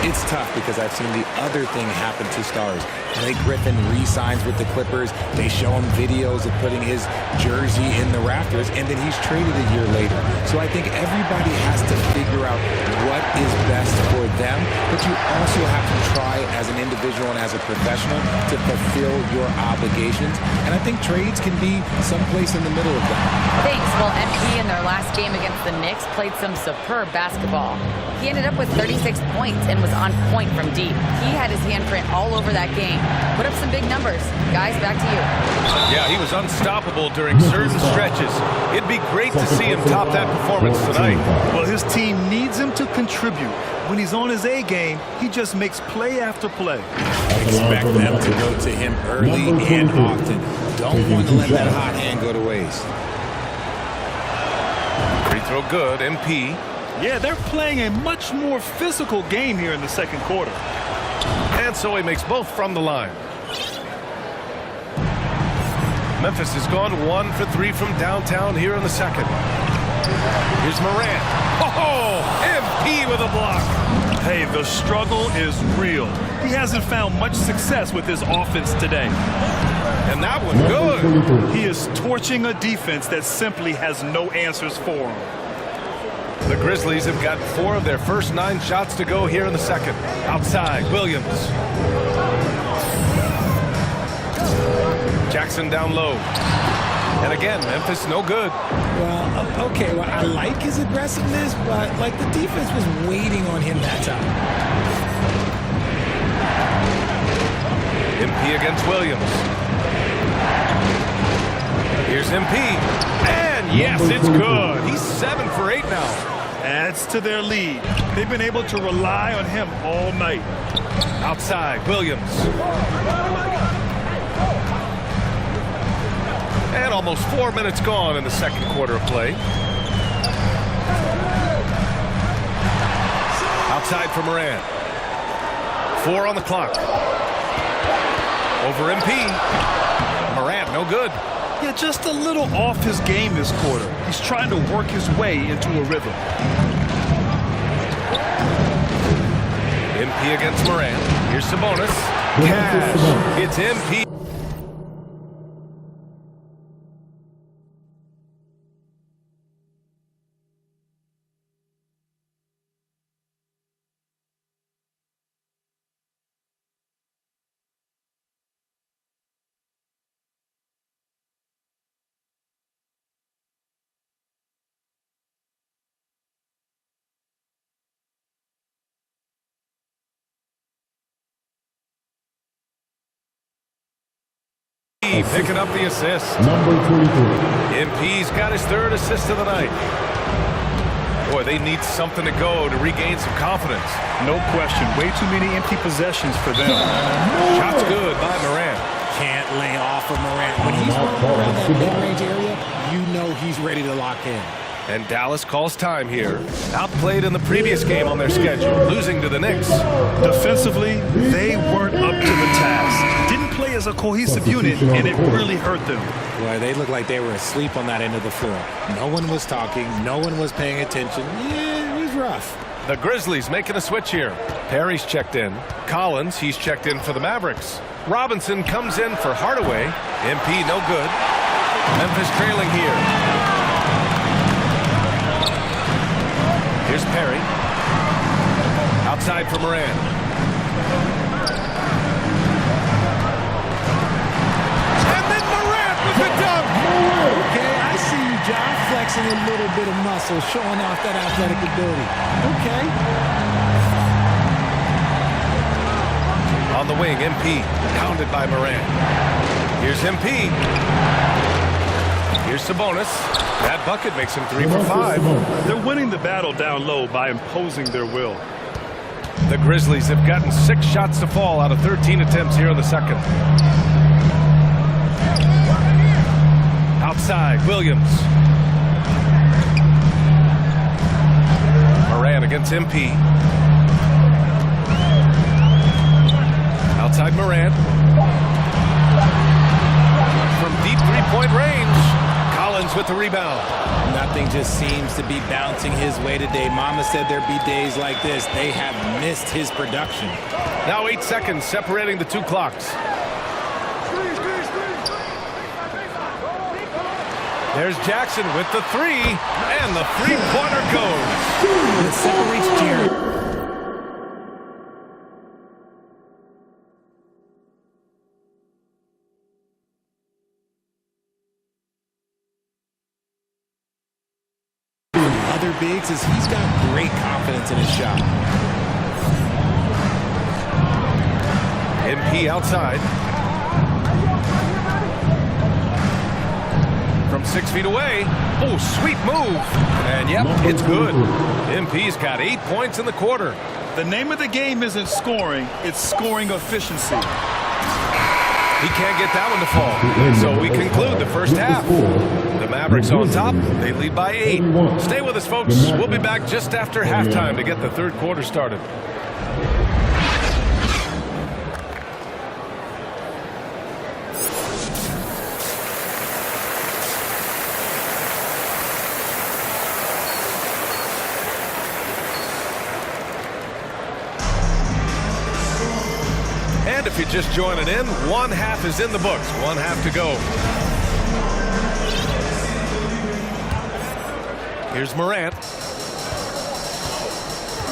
It's tough because I've seen the other thing happen to stars. Blake Griffin re-signs with the Clippers. They show him videos of putting his jersey in the rafters, and then he's traded a year later. So I think everybody has to figure out what is best for them, but you also have to try as an individual and as a professional to fulfill your obligations. And I think trades can be someplace in the middle of that. Thanks. Well, MP in their last game against the Knicks played some superb basketball. He ended up with 36 points and was on point from deep. He had his handprint all over that game. Put up some big numbers. Guys, back to you. Yeah, he was unstoppable during certain stretches. It'd be great to see him top that performance tonight. Well, his team needs him to contribute. When he's on his A game, he just makes play after play. Expect them to go to him early and often. Don't want to let that hot hand go to waste. Free throw good, MP. Yeah, they're playing a much more physical game here in the second quarter. And so he makes both from the line. Memphis has gone 1 for 3 from downtown here in the second. Here's Morant. Oh, MP with a block. Hey, the struggle is real. He hasn't found much success with his offense today. And that one good. He is torching a defense that simply has no answers for him. The Grizzlies have got 4 of their first 9 shots to go here in the second. Outside, Williams. Jackson down low. And again, Memphis no good. Well, okay, well, I like his aggressiveness, but like the defense was waiting on him that time. MP against Williams. Here's MP. And yes, it's good. He's 7 for 8 now. Adds to their lead. They've been able to rely on him all night. Outside, Williams. And almost 4 minutes gone in the second quarter of play. Outside for Morant. 4 on the clock. Over MP. Morant, no good. Yeah, just a little off his game this quarter. He's trying to work his way into a rhythm. MP against Morant. Here's Sabonis. Cash. It's MP. Picking up the assist. Number 23. MP's got his 3rd assist of the night. Boy, they need something to go to regain some confidence. No question. Way too many empty possessions for them. Shots good by Morant. Can't lay off of Morant. When he's around that mid-range area, you know he's ready to lock in. And Dallas calls time here. Outplayed in the previous game on their schedule, losing to the Knicks. Defensively, they weren't up to the task. Didn't play as a cohesive unit, and it really hurt them. Boy, they looked like they were asleep on that end of the floor. No one was talking. No one was paying attention. Yeah, it was rough. The Grizzlies making a switch here. Perry's checked in. Collins, he's checked in for the Mavericks. Robinson comes in for Hardaway. MP no good. Memphis trailing here. Here's Perry. Outside for Morant. And then Morant with the dunk. Okay, I see you, John, flexing a little bit of muscle, showing off that athletic ability. Okay. On the wing, MP. Pounded by Morant. Here's MP. Here's Sabonis. That bucket makes him 3 for 5. They're winning the battle down low by imposing their will. The Grizzlies have gotten 6 shots to fall out of 13 attempts here in the second. Outside, Williams. Morant against MP. Outside Morant. From deep 3-point range. Collins with the rebound. Nothing just seems to be bouncing his way today. Mama said there'd be days like this. They have missed his production. Now 8 seconds separating the 2 clocks. There's Jackson with the 3, and the 3-pointer goes. It separates Jared. Other bigs is he's got great confidence in his shot. MP outside. From 6 feet away. Oh, sweet move. And yep, it's good. MP's got 8 points in the quarter. The name of the game isn't scoring, it's scoring efficiency. He can't get that one to fall. So we conclude the first half. The Mavericks on top. They lead by 8. Stay with us, folks. We'll be back just after halftime to get the third quarter started. And if you're just joining in, one half is in the books. One half to go. Here's Morant.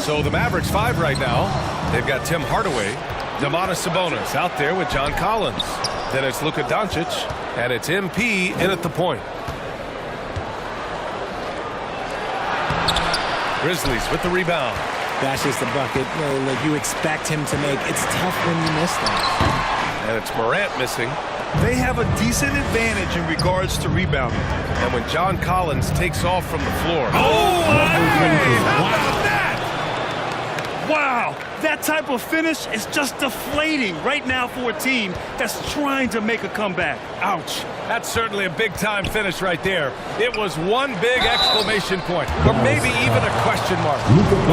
So the Mavericks 5 right now. They've got Tim Hardaway, Domantas Sabonis out there with John Collins. Then it's Luka Doncic, and it's MP in at the point. Grizzlies with the rebound. That's just the bucket like you expect him to make. It's tough when you miss that. And it's Morant missing. They have a decent advantage in regards to rebounding. And when John Collins takes off from the floor. Oh, hey, how about that? Wow, that type of finish is just deflating right now for a team that's trying to make a comeback. Ouch. That's certainly a big-time finish right there. It was one big exclamation point, or maybe even a question mark.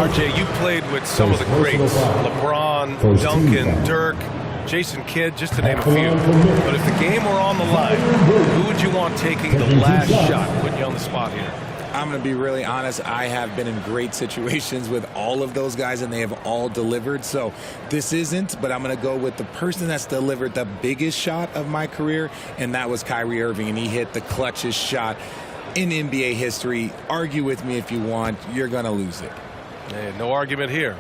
RJ, you played with some of the greats. LeBron, Duncan, Dirk, Jason Kidd, just to name a few. But if the game were on the line, who would you want taking the last shot? Putting you on the spot here. I'm going to be really honest. I have been in great situations with all of those guys, and they have all delivered. So this isn't, but I'm going to go with the person that's delivered the biggest shot of my career, and that was Kyrie Irving, and he hit the clutchest shot in NBA history. Argue with me if you want. You're going to lose it. Hey, no argument here.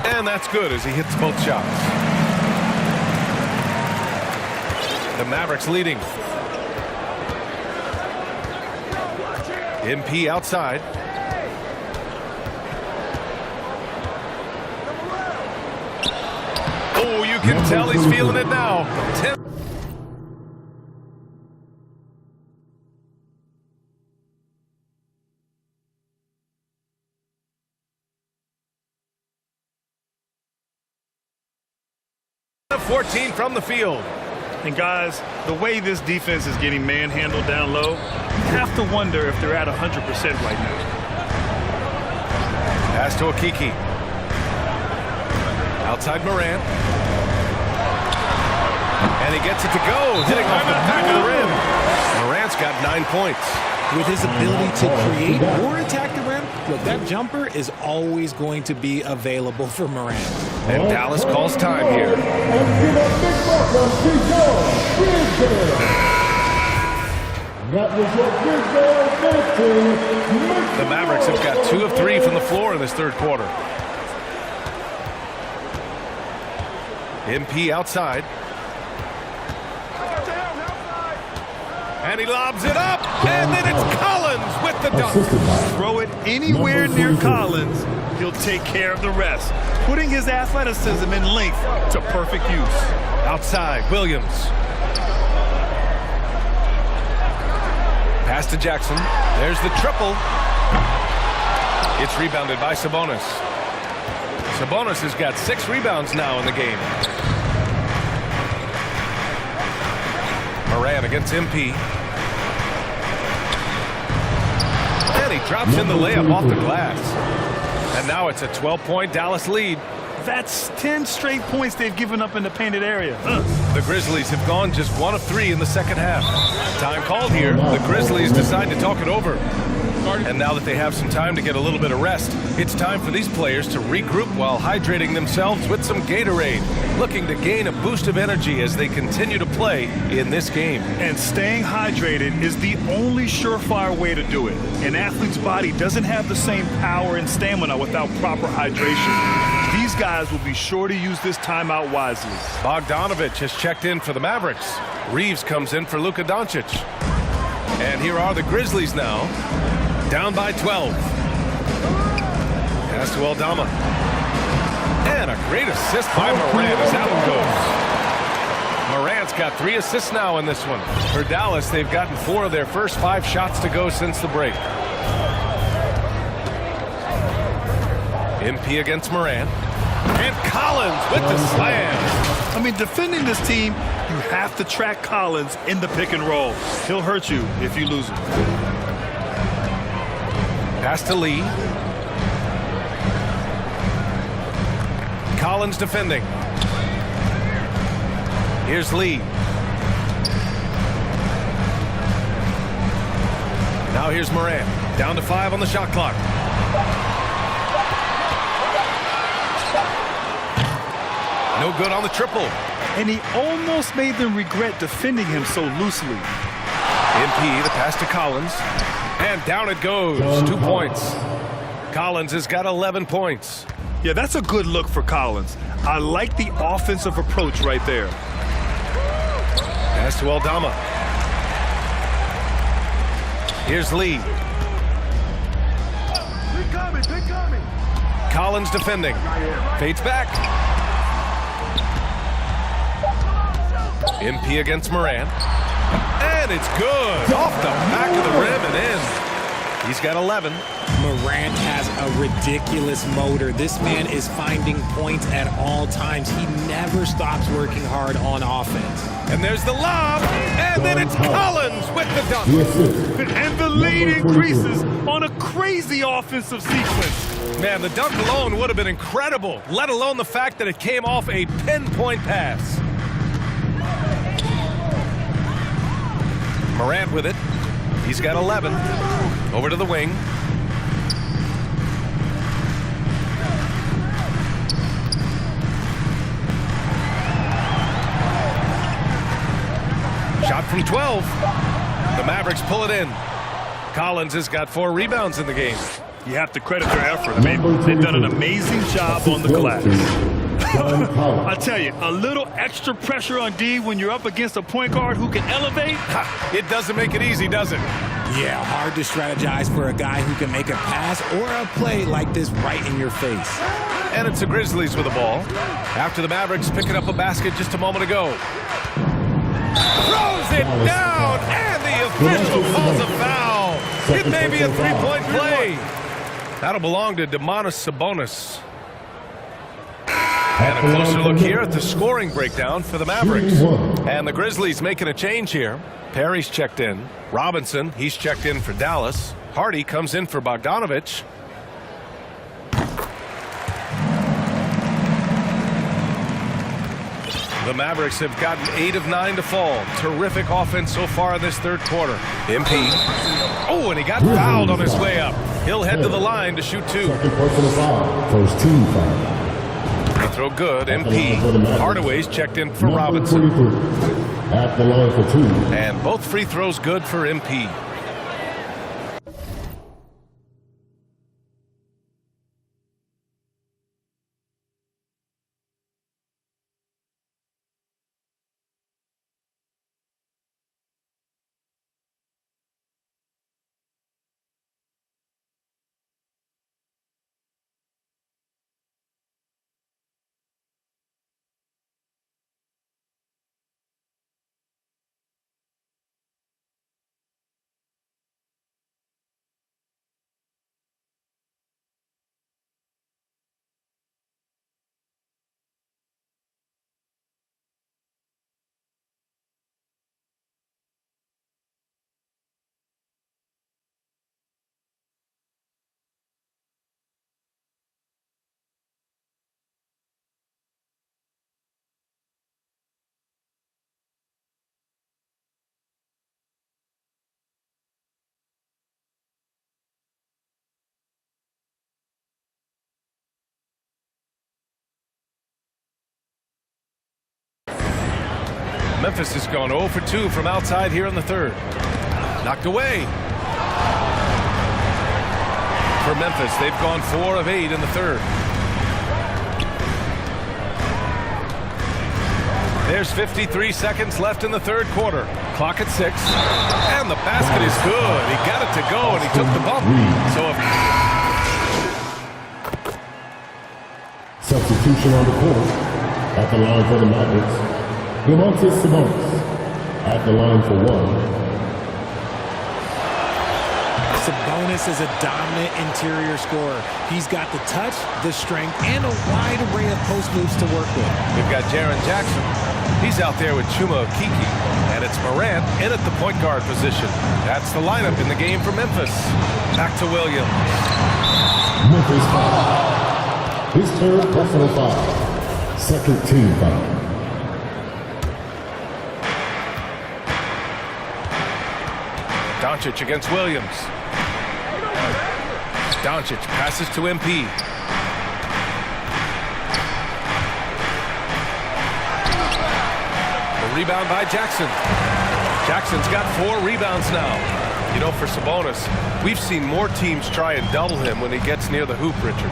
And that's good as he hits both shots. The Mavericks leading. MP outside. Oh, you can tell he's feeling it now. 10. $14 from the field. And guys, the way this defense is getting manhandled down low, you have to wonder if they're at 100% right now. Pass to Akiki. Outside Morant. And he gets it to go, hitting off the back of the rim. Morant's got 9 points. With his ability to create or attack the rim, look, that jumper is always going to be available for Morant. And Dallas calls time here. The Mavericks have got 2 of 3 from the floor in this third quarter. MP outside. And he lobs it up, and then it's Collins with the dunk. Throw it anywhere near Collins, he'll take care of the rest, putting his athleticism and length to perfect use. Outside, Williams. Pass to Jackson. There's the triple. It's rebounded by Sabonis. Sabonis has got 6 rebounds now in the game. Morant against MP. And he drops in the layup off the glass. And now it's a 12-point Dallas lead. That's 10 straight points they've given up in the painted area. The Grizzlies have gone just 1 of 3 in the second half. Time called here. The Grizzlies decide to talk it over. And now that they have some time to get a little bit of rest, it's time for these players to regroup while hydrating themselves with some Gatorade, looking to gain a boost of energy as they continue to play in this game. And staying hydrated is the only surefire way to do it. An athlete's body doesn't have the same power and stamina without proper hydration. These guys will be sure to use this timeout wisely. Bogdanovich has checked in for the Mavericks. Reeves comes in for Luka Doncic. And here are the Grizzlies now, down by 12. Pass to Aldama. And a great assist by Morant as that one goes. Morant's got 3 assists now in this one. For Dallas, they've gotten 4 of their first 5 shots to go since the break. MP against Morant. And Collins with the slam. I mean, defending this team, you have to track Collins in the pick and roll. He'll hurt you if you lose him. Pass to Lee. Collins defending. Here's Lee. Now here's Moran. Down to 5 on the shot clock. No good on the triple. And he almost made them regret defending him so loosely. MP, the pass to Collins. And down it goes. 2 points. Collins has got 11 points. Yeah, that's a good look for Collins. I like the offensive approach right there. Pass to Aldama. Here's Lee. Collins defending. Fades back. MP against Moran. And it's good. Off the back of the rim and in. He's got 11. Morant has a ridiculous motor. This man is finding points at all times. He never stops working hard on offense. And there's the lob. And then it's Collins with the dunk. And the lead increases on a crazy offensive sequence. Man, the dunk alone would have been incredible, let alone the fact that it came off a pinpoint pass. Morant with it. He's got 11. Over to the wing. Shot from 12. The Mavericks pull it in. Collins has got 4 rebounds in the game. You have to credit their effort. I mean, they've done an amazing job on the glass. I tell you, a little extra pressure on D when you're up against a point guard who can elevate. It doesn't make it easy, does it? Yeah, hard to strategize for a guy who can make a pass or a play like this right in your face. And it's the Grizzlies with the ball. After the Mavericks picking up a basket just a moment ago. Throws it down, and the official calls a foul. It may be a 3-point play. That'll belong to Domantas Sabonis. And a closer look here at the scoring breakdown for the Mavericks. And the Grizzlies making a change here. Perry's checked in. Robinson, he's checked in for Dallas. Hardy comes in for Bogdanovich. The Mavericks have gotten 8 of 9 to fall. Terrific offense so far in this third quarter. MP. Oh, and he got fouled on his way up. He'll head to the line to shoot 2. Second personal foul. First team foul. Free throw good. MP. Hardaway's checked in for Robinson. At the line for 2. And both free throws good for MP. Memphis has gone 0 for 2 from outside here in the third. Knocked away. For Memphis, they've gone 4 of 8 in the third. There's 53 seconds left in the third quarter. Clock at 6. And the basket is good. He got it to go, and he took the bump. So Substitution on the court. At the line for the Mavericks. Domantas Sabonis at the line for 1. Sabonis is a dominant interior scorer. He's got the touch, the strength, and a wide array of post moves to work with. We've got Jaren Jackson. He's out there with Chuma Okeke. And it's Morant in at the point guard position. That's the lineup in the game for Memphis. Back to Williams. Memphis foul. His third personal foul. Second team foul. Doncic against Williams. Doncic passes to MP. A rebound by Jackson. Jackson's got 4 rebounds now. You know, for Sabonis, we've seen more teams try and double him when he gets near the hoop, Richard.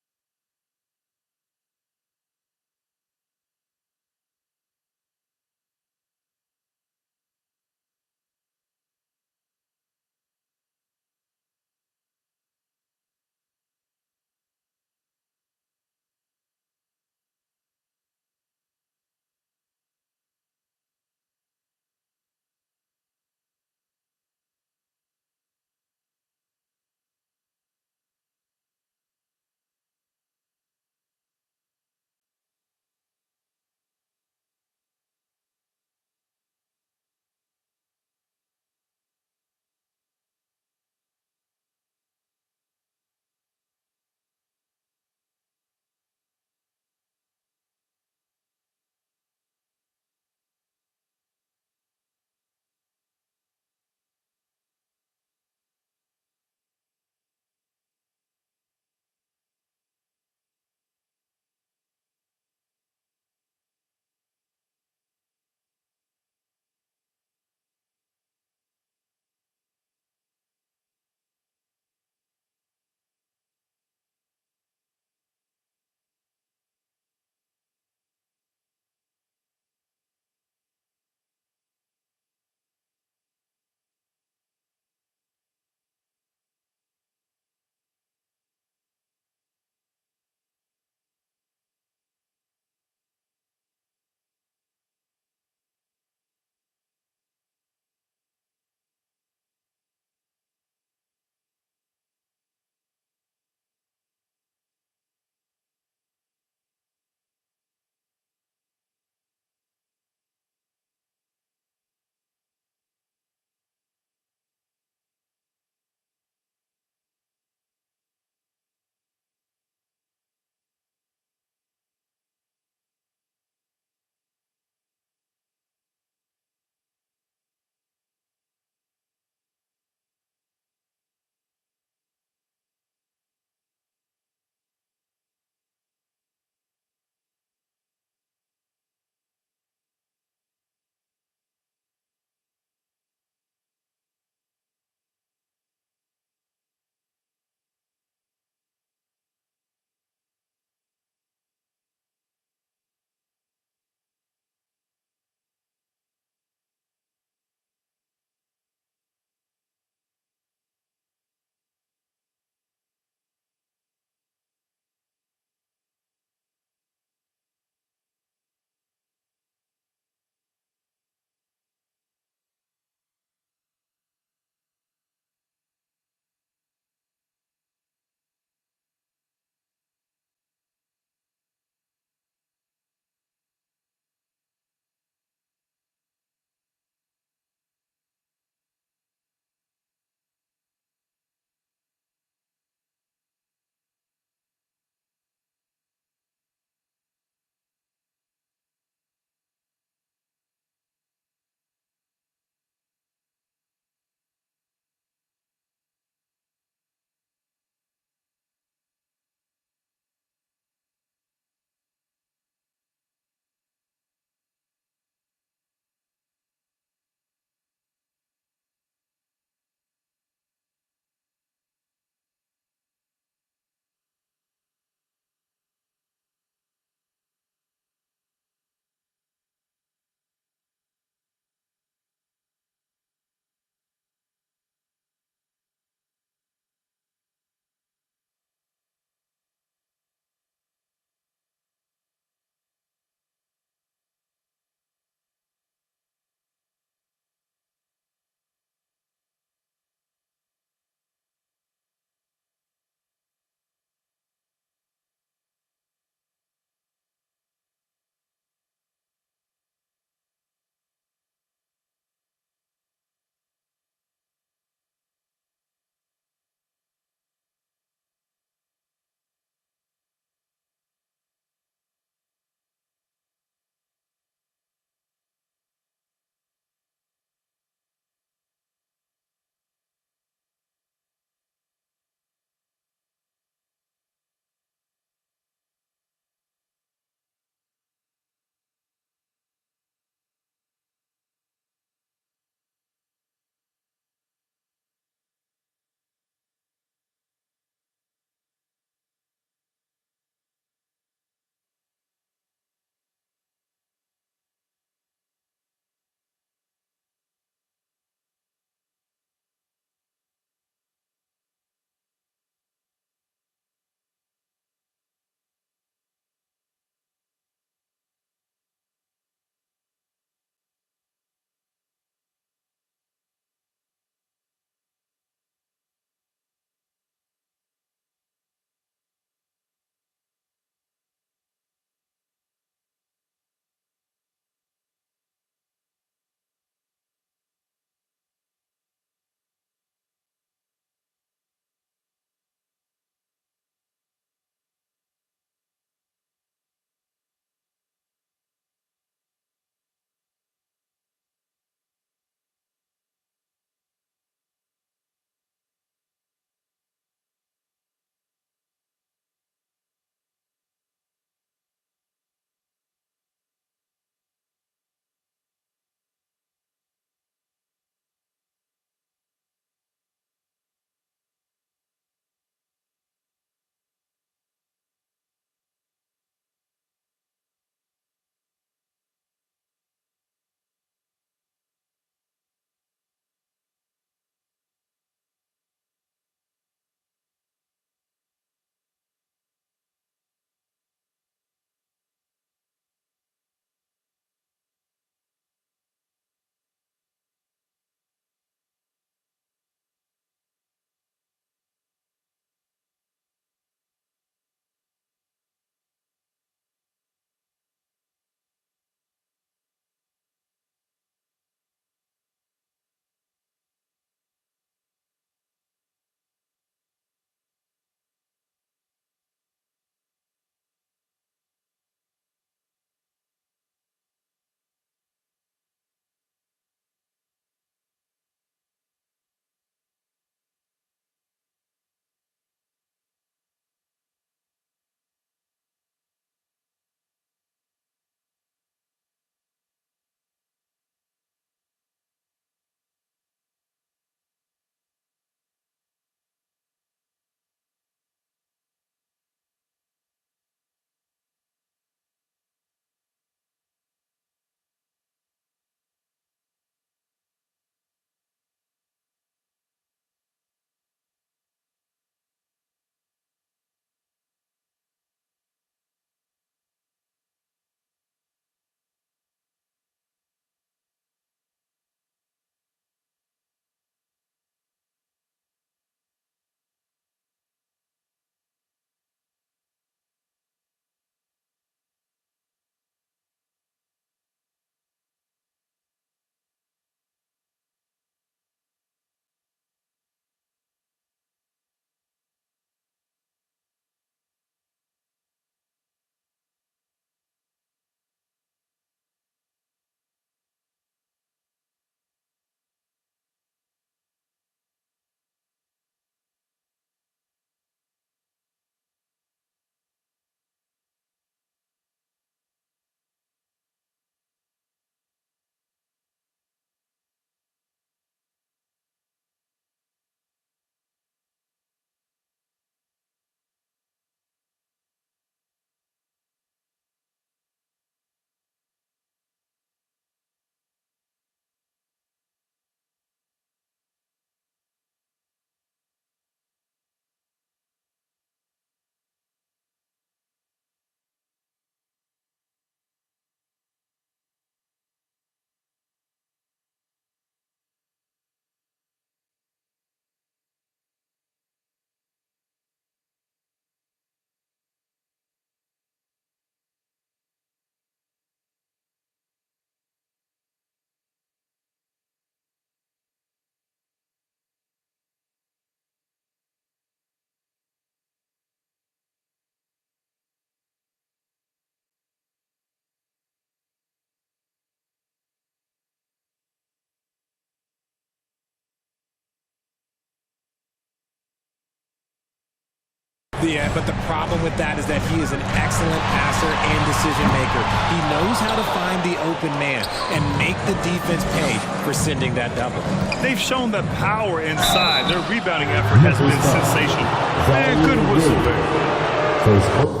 Yeah, but the problem with that is that he is an excellent passer and decision maker. He knows how to find the open man and make the defense pay for sending that double. They've shown that power inside. Their rebounding effort has been sensational. And good whistle there.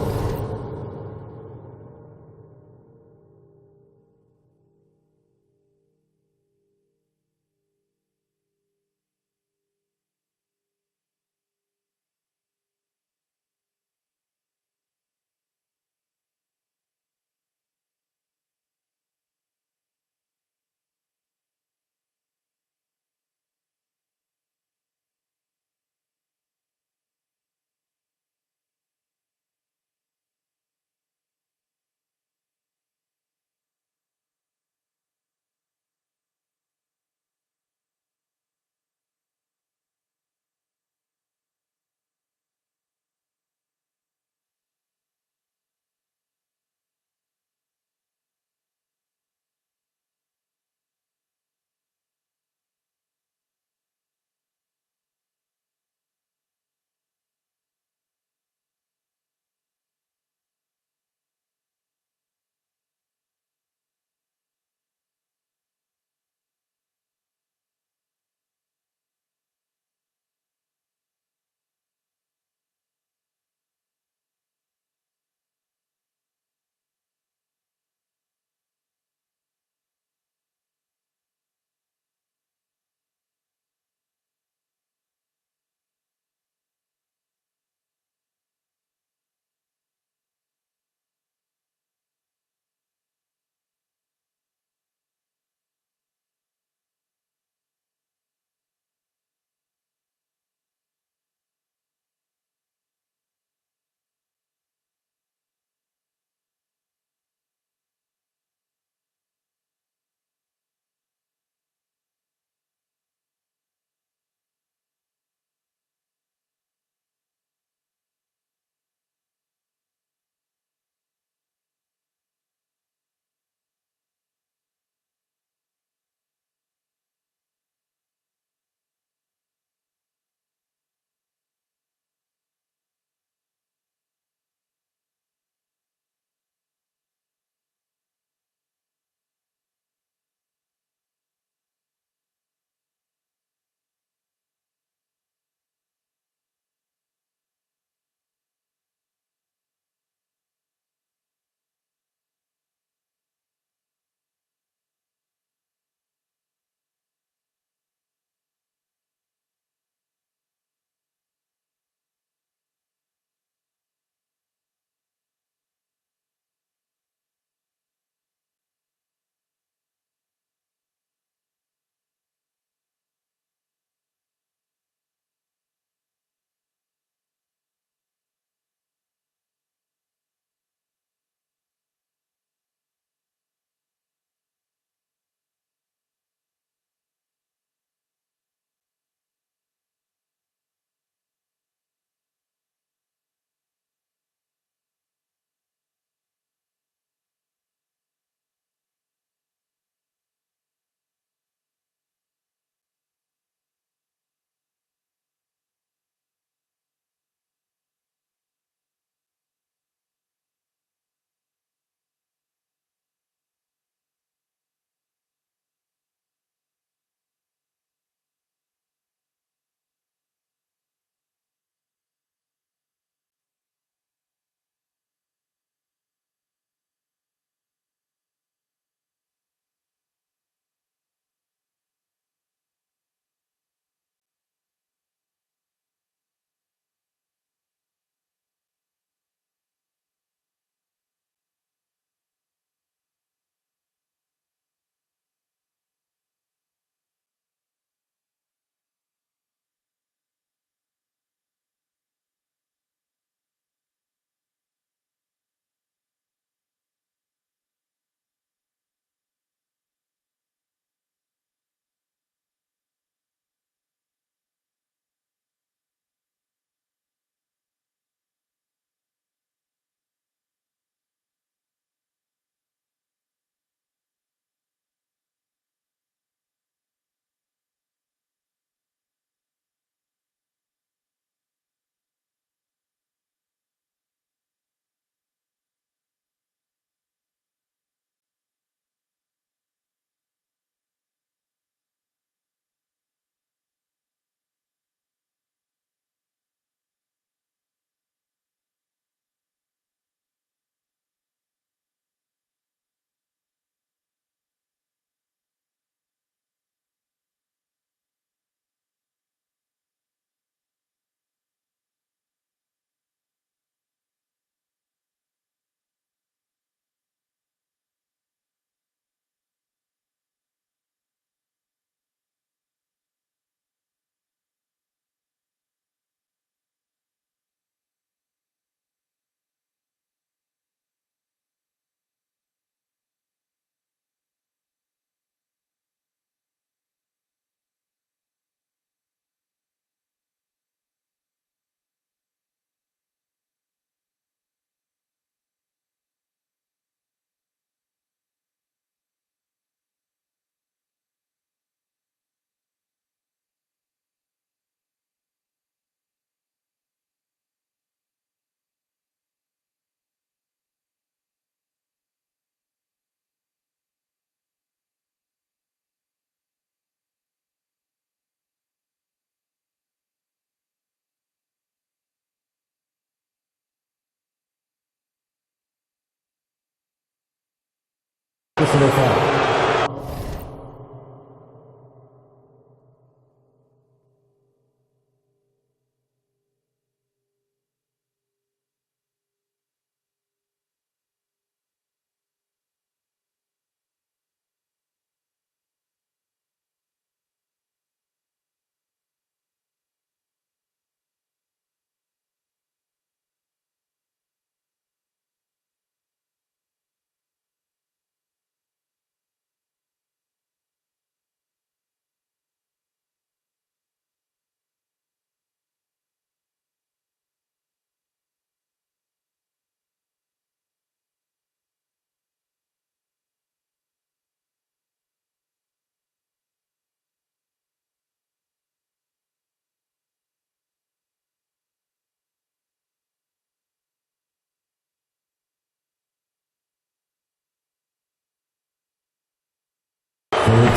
personal foul.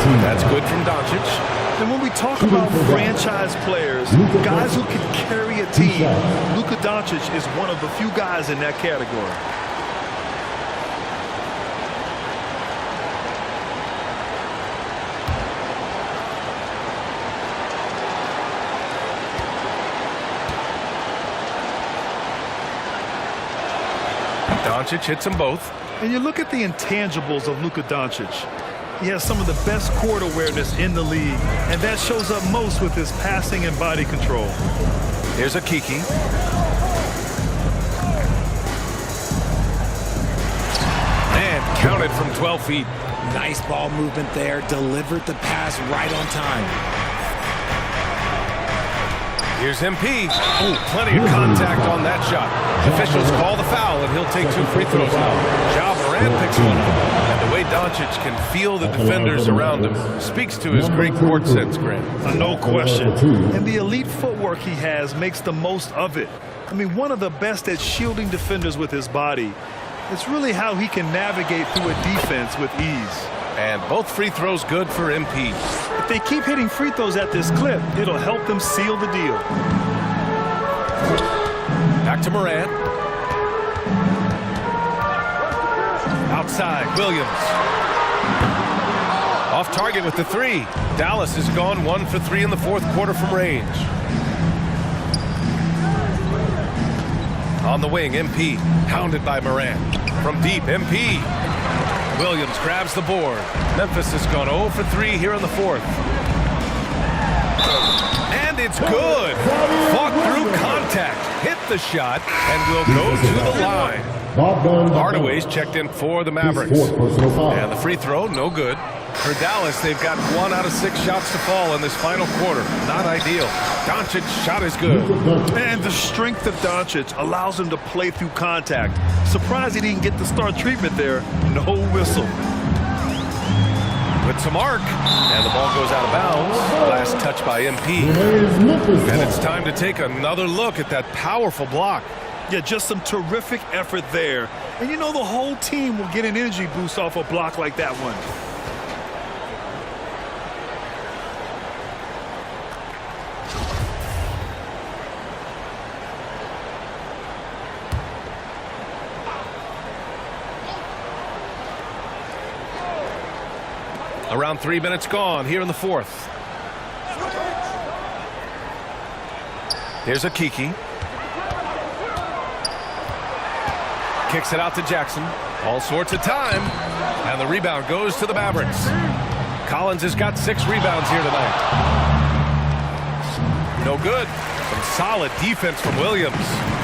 That's good from Doncic. And when we talk about franchise players, guys who can carry a team, Luka Doncic is one of the few guys in that category. Doncic hits them both. And you look at the intangibles of Luka Doncic. He has some of the best court awareness in the league, and that shows up most with his passing and body control. Here's a Kiki. And counted from 12 feet. Nice ball movement there. Delivered the pass right on time. Here's MP. Ooh, plenty of contact on that shot. Officials call the foul, and he'll take 2 free throws now. Ja Morant picks one up. And the way Doncic can feel the defenders around him speaks to his great court sense, Grant. No question. And the elite footwork he has makes the most of it. I mean, one of the best at shielding defenders with his body. It's really how he can navigate through a defense with ease. And both free throws good for MP. If they keep hitting free throws at this clip, it'll help them seal the deal. Back to Morant. Outside, Williams. Off target with the 3. Dallas has gone 1 for 3 in the fourth quarter from range. On the wing, MP, hounded by Morant. From deep, MP. Williams grabs the board. Memphis has gone 0 for 3 here in the fourth. And it's good. Fought through contact, hit the shot, and will go to the line. Hardaway's checked in for the Mavericks. And the free throw, no good. For Dallas, they've got 1 out of 6 shots to fall in this final quarter. Not ideal. Doncic's shot is good. And the strength of Doncic allows him to play through contact. Surprised he didn't get the star treatment there. No whistle. With some arc, and the ball goes out of bounds. Last touch by MP. And it's time to take another look at that powerful block. Yeah, just some terrific effort there. And you know the whole team will get an energy boost off a block like that one. Around 3 minutes gone here in the fourth. Here's a Kiki. Kicks it out to Jackson. All sorts of time. And the rebound goes to the Mavericks. Collins has got 6 rebounds here tonight. No good. Some solid defense from Williams.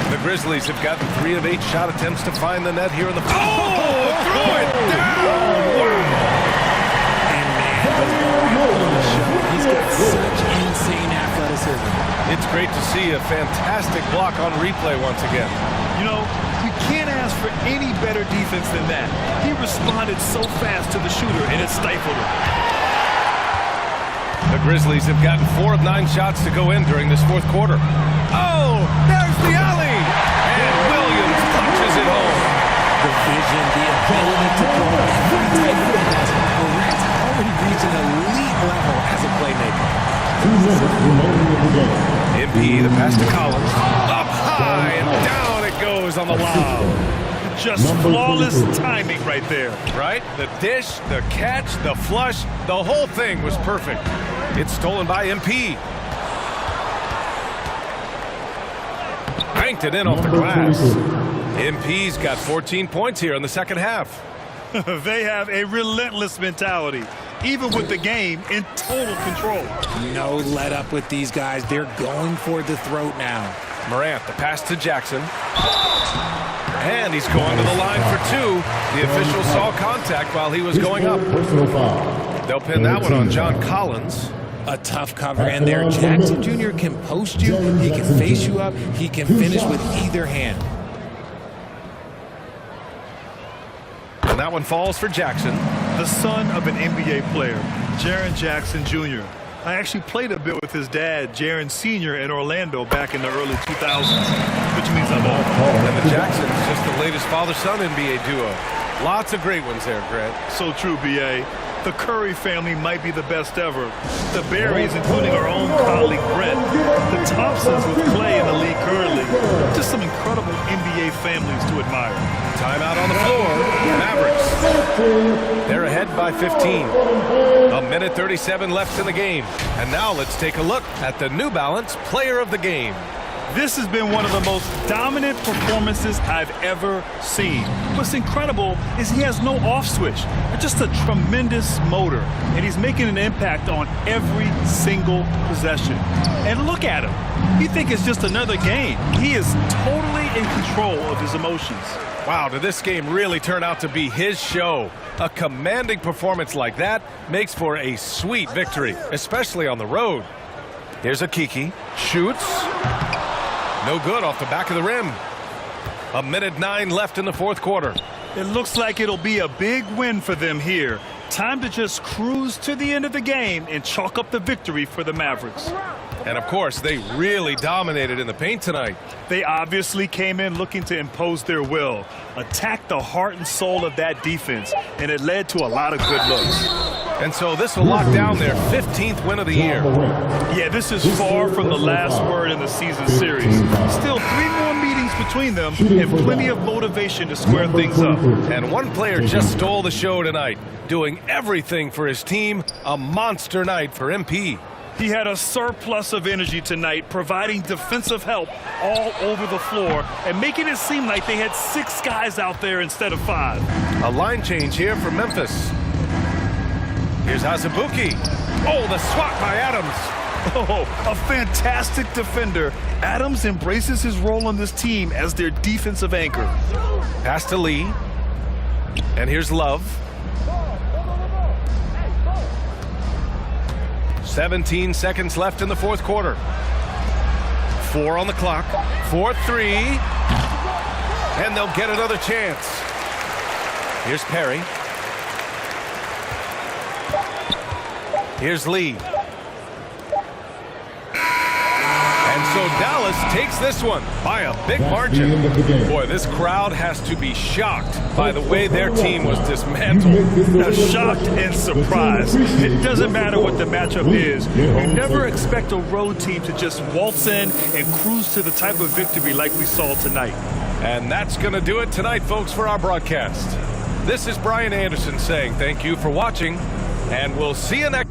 The Grizzlies have gotten 3 of 8 shot attempts to find the net here in the fourth. Oh! Throw it down! Wow! He's got such insane athleticism. It's great to see a fantastic block on replay once again. You know, you can't ask for any better defense than that. He responded so fast to the shooter, and it stifled him. The Grizzlies have gotten 4 of 9 shots to go in during this fourth quarter. Oh, there's the alley! And Williams punches it home. The vision, the ability to throw every type of pass. Morant's already reached an elite level as a playmaker. 2 minutes remaining in the game. MP, the pass to Collins. Up high and down it goes on the lob. Just flawless timing right there. Right? The dish, the catch, the flush, the whole thing was perfect. It's stolen by MP. Banked it in off the glass. MP's got 14 points here in the second half. They have a relentless mentality, even with the game in total control. No let up with these guys. They're going for the throat now. Morant, the pass to Jackson. And he's going to the line for two. The official saw contact while he was going up. They'll pin that one on John Collins. A tough cover in there. Jackson Jr. can post you. He can face you up. He can finish with either hand. And that one falls for Jackson. The son of an NBA player, Jaren Jackson Jr. I actually played a bit with his dad, Jaren Sr. in Orlando back in the early 2000s, which means I'm old. And the Jacksons, just the latest father-son NBA duo. Lots of great ones there, Grant. So true, B.A. The Curry family might be the best ever. The Berries, including our own colleague Brett. The Thompsons with Clay in the league currently. Just some incredible NBA families to admire. Timeout on the floor. Mavericks. They're ahead by 15. A minute 37 left in the game. And now let's take a look at the New Balance Player of the Game. This has been one of the most dominant performances I've ever seen. What's incredible is he has no off switch. Just a tremendous motor, and he's making an impact on every single possession. And look at him. You think it's just another game. He is totally in control of his emotions. Wow, did this game really turn out to be his show? A commanding performance like that makes for a sweet victory, especially on the road. Here's a Kiki. Shoots. No good off the back of the rim. A minute 9 left in the fourth quarter. It looks like it'll be a big win for them here. Time to just cruise to the end of the game and chalk up the victory for the Mavericks. And of course, they really dominated in the paint tonight. They obviously came in looking to impose their will, attack the heart and soul of that defense, and it led to a lot of good looks. And so this will lock down their 15th win of the year. Yeah, this is far from the last word in the season series. Still 3 more meetings between them and plenty of motivation to square things up. And one player just stole the show tonight, doing everything for his team. A monster night for MP. He had a surplus of energy tonight, providing defensive help all over the floor and making it seem like they had 6 guys out there instead of 5. A line change here for Memphis. Here's Azubuike. Oh, the swat by Adams. Oh, a fantastic defender. Adams embraces his role on this team as their defensive anchor. Pass to Lee. And here's Love. 17 seconds left in the fourth quarter. 4 on the clock. 4-3. And they'll get another chance. Here's Perry. Here's Lee. And so Dallas takes this one by a big margin. Boy, this crowd has to be shocked by the way their team was dismantled. Now, shocked and surprised. It doesn't matter what the matchup is. You never expect a road team to just waltz in and cruise to the type of victory like we saw tonight. And that's going to do it tonight, folks, for our broadcast. This is Brian Anderson saying thank you for watching, and we'll see you next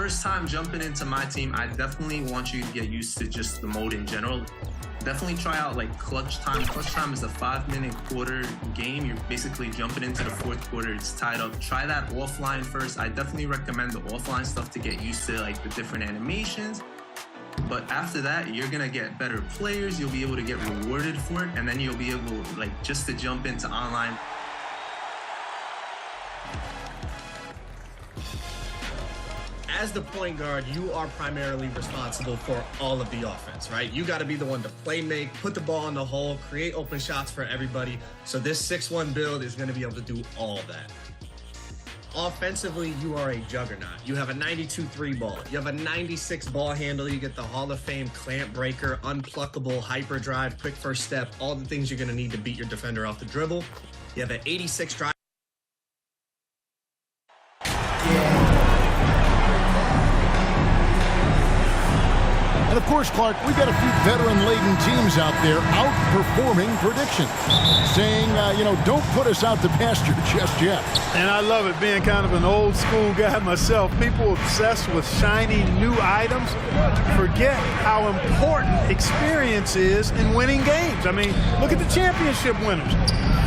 first time jumping into my team, I definitely want you to get used to just the mode in general. Definitely try out like clutch time. Clutch time is a 5-minute quarter game. You're basically jumping into the fourth quarter. It's tied up. Try that offline first. I definitely recommend the offline stuff to get used to like the different animations. But after that, you're gonna get better players. You'll be able to get rewarded for it, and then you'll be able like just to jump into online. As the point guard, you are primarily responsible for all of the offense, right? You got to be the one to play make, put the ball in the hole, create open shots for everybody. So this 6-1 build is going to be able to do all that. Offensively, you are a juggernaut. You have a 92-3 ball. You have a 96 ball handle. You get the Hall of Fame clamp breaker, unpluckable, hyper drive, quick first step, all the things you're going to need to beat your defender off the dribble. You have an 86 drive. And of course, Clark, we've got a few veteran-laden teams out there outperforming predictions, saying, don't put us out to pasture just yet. And I love it, being kind of an old school guy myself. People obsessed with shiny new items forget how important experience is in winning games. I mean, look at the championship winners.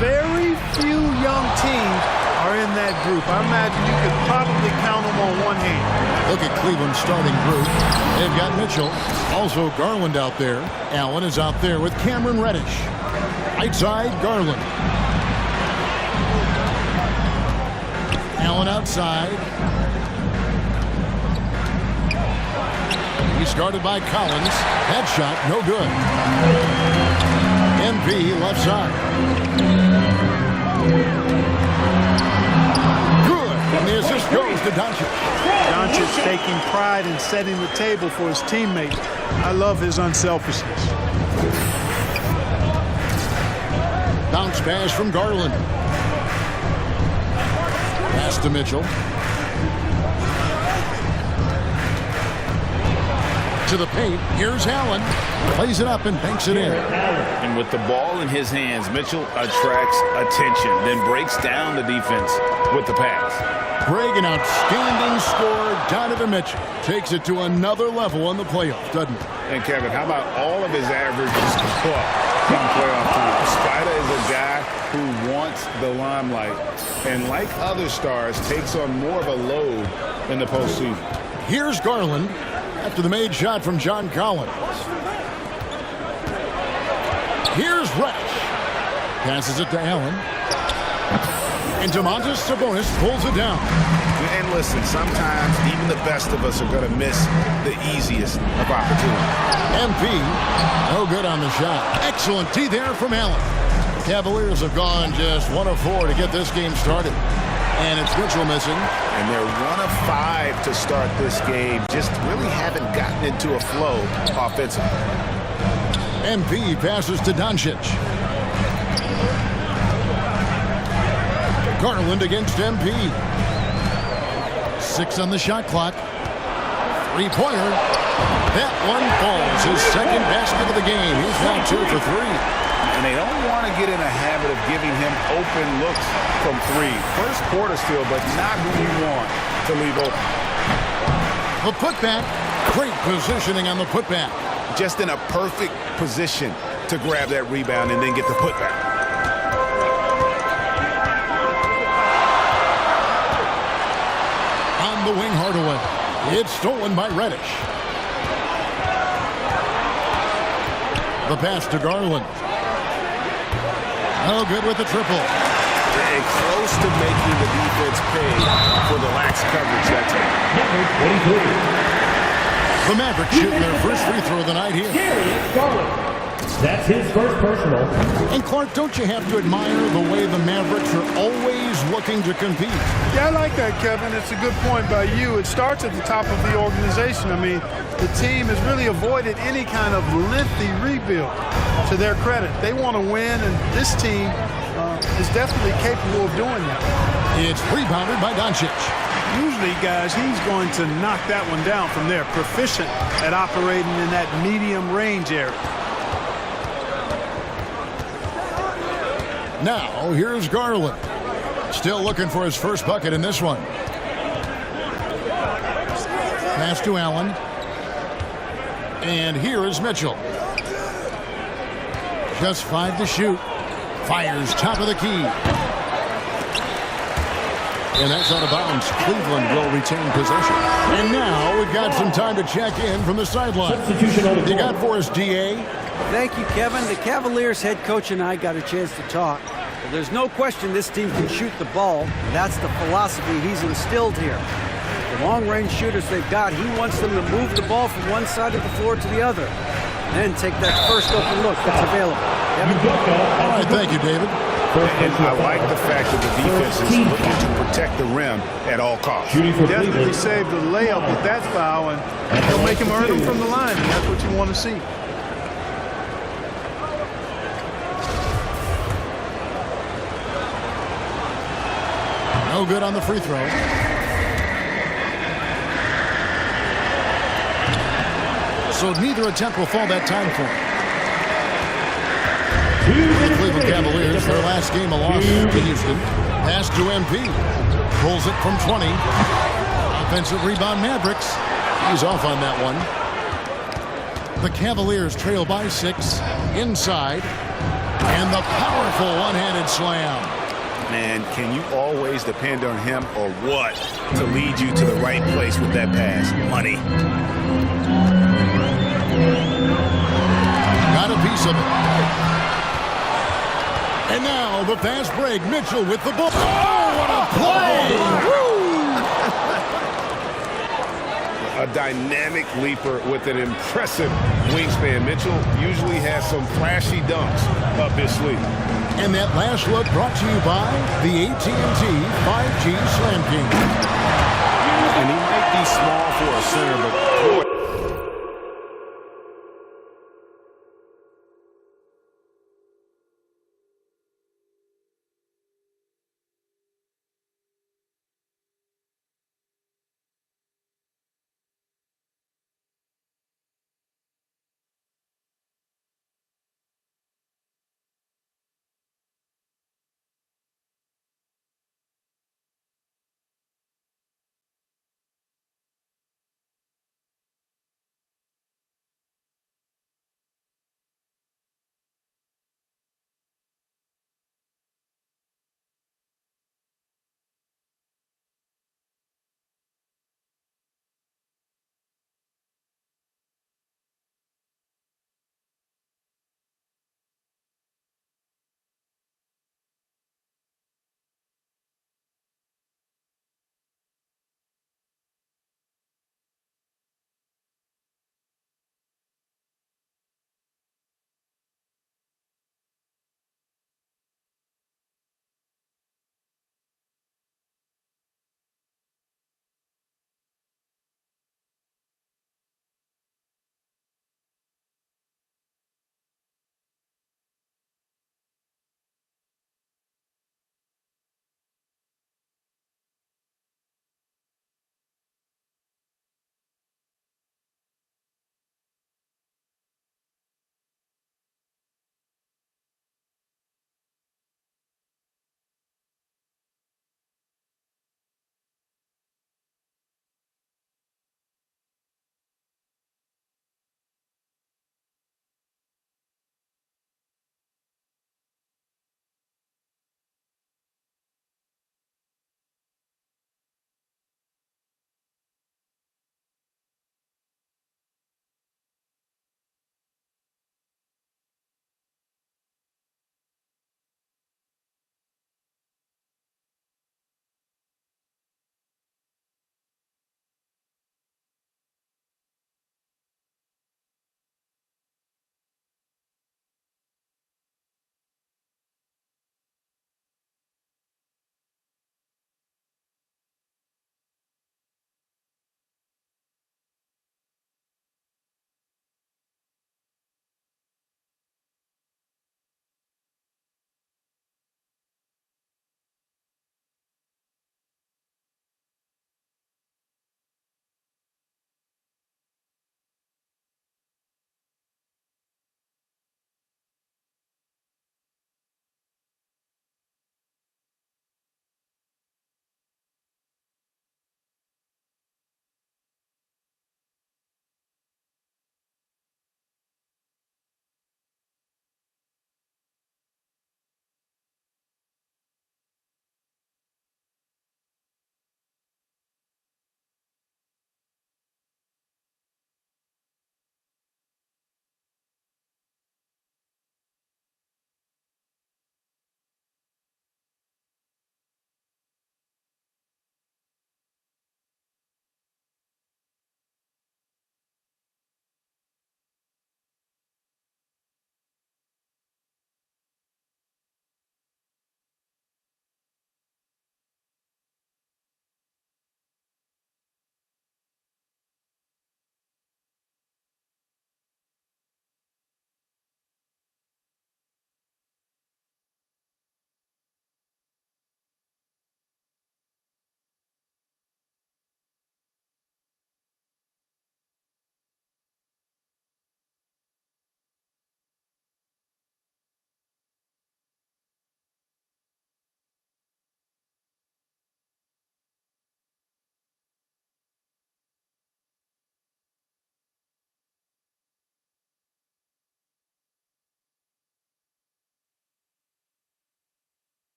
Very few young teams are in that group. I imagine you could probably count them on one hand. Look at Cleveland's starting group. They've got Mitchell, also Garland out there. Allen is out there with Cameron Reddish. Right side, Garland. Allen outside. He's guarded by Collins. That shot, no good. MP left side. And the assist goes to Doncic. Doncic taking pride in setting the table for his teammates. I love his unselfishness. Bounce pass from Garland. Pass to Mitchell. To the paint. Here's Allen. Plays it up and banks it in. And with the ball in his hands, Mitchell attracts attention, then breaks down the defense with the pass. Greg, an outstanding scorer. Donovan Mitchell takes it to another level in the playoffs, doesn't he? And Kevin, how about all of his averages in playoff time? Spider is a guy who wants the limelight, and like other stars, takes on more of a load in the postseason. Here's Garland after the made shot from John Collins. Here's Reddish. Passes it to Allen. And Domantas Sabonis pulls it down. And listen, sometimes even the best of us are going to miss the easiest of opportunities. MP, no good on the shot. Excellent D there from Allen. The Cavaliers have gone just 1 of 4 to get this game started. And it's Mitchell missing. And they're 1 of 5 to start this game. Just really haven't gotten into a flow offensively. MP passes to Doncic. Garland against MP. 6 on the shot clock. 3-pointer. That one falls. His second basket of the game. He's now 2 for 3. And they don't want to get in a habit of giving him open looks from 3. First quarter still, but not who you want to leave open. The putback. Great positioning on the putback. Just in a perfect position to grab that rebound and then get the putback. On the wing, Hardaway. It's stolen by Reddish. The pass to Garland. No good with the triple. And close to making the defense pay for the lax coverage that time. The Mavericks shooting their first free throw of the night here. That's his first personal. And Clark, don't you have to admire the way the Mavericks are always looking to compete? Yeah, I like that, Kevin. It's a good point by you. It starts at the top of the organization. I mean, the team has really avoided any kind of lengthy rebuild, to their credit. They want to win, and this team is definitely capable of doing that. It's rebounded by Doncic. Usually, guys, he's going to knock that one down from there. Proficient at operating in that medium range area. Now, here's Garland. Still looking for his first bucket in this one. Pass to Allen. And here is Mitchell. Just 5 to shoot. Fires top of the key. And that's out of bounds. Cleveland will retain possession. And now we've got some time to check in from the sideline. You got for us, DA? Thank you, Kevin. The Cavaliers head coach and I got a chance to talk. Well, there's no question this team can shoot the ball. That's the philosophy he's instilled here. The long-range shooters they've got, he wants them to move the ball from one side of the floor to the other. Then take that first open look that's available. All right, thank you, David. And I like the fact that the defense is looking to protect the rim at all costs. Definitely saved the layup with that foul, and they'll make him earn them from the line, and that's what you want to see. No good on the free throw. So neither attempt will fall that time for him. The Cleveland Cavaliers, their last game a loss to Houston. Pass to MP. Pulls it from 20. Offensive rebound Mavericks. He's off on that one. The Cavaliers trail by 6. Inside. And the powerful one-handed slam. Man, can you always depend on him or what to lead you to the right place with that pass? Money. Got a piece of it. And now the fast break. Mitchell with the ball. Oh, what a play! A dynamic leaper with an impressive wingspan. Mitchell usually has some flashy dunks up his sleeve. And that last look brought to you by the AT&T 5G Slam King. And he might be small for a center, but boy,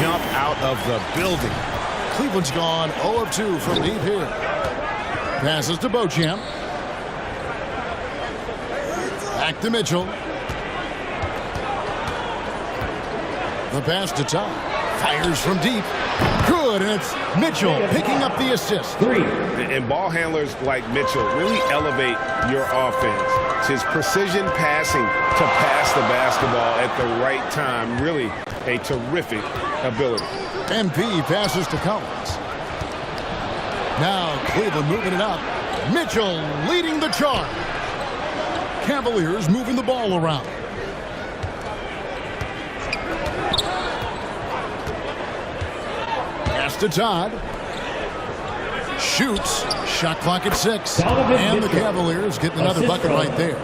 jump out of the building. Cleveland's gone 0 of 2 from deep here. Passes to Beauchamp. Back to Mitchell. The pass to Todd. Fires from deep. Good, and it's Mitchell picking up the assist. 3. And ball handlers like Mitchell really elevate your offense. It's his precision passing to pass the basketball at the right time. Really a terrific ability. MP passes to Collins. Now Cleveland moving it up. Mitchell leading the charge. Cavaliers moving the ball around. Pass to Todd. Shoots. Shot clock at 6. And the Cavaliers getting another bucket right there.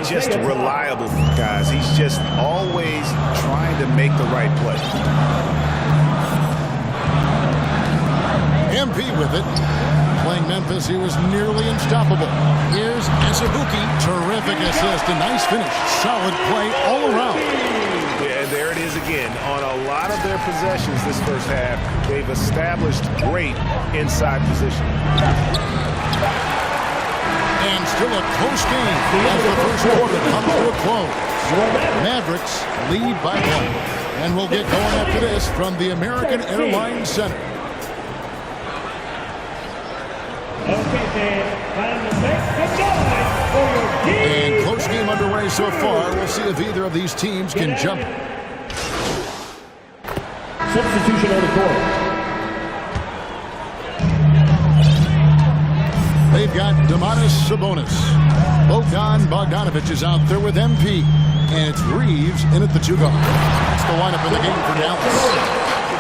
Just reliable, guys. He's just always trying to make the right play. MP with it. Playing Memphis, he was nearly unstoppable. Here's Asabuki. Terrific assist. A nice finish. Solid play all around. Yeah, there it is again. On a lot of their possessions this first half, they've established great inside position. And still a close game as the first quarter comes to a close. Mavericks lead by 1. And we'll get going after this from the American Airlines Center. And close game underway so far. We'll see if either of these teams can jump. Substitution on the court. They've got Domantas Sabonis. Bogdan Bogdanovic is out there with MP. And it's Reeves in at the 2 guard. That's the lineup in the game for Dallas.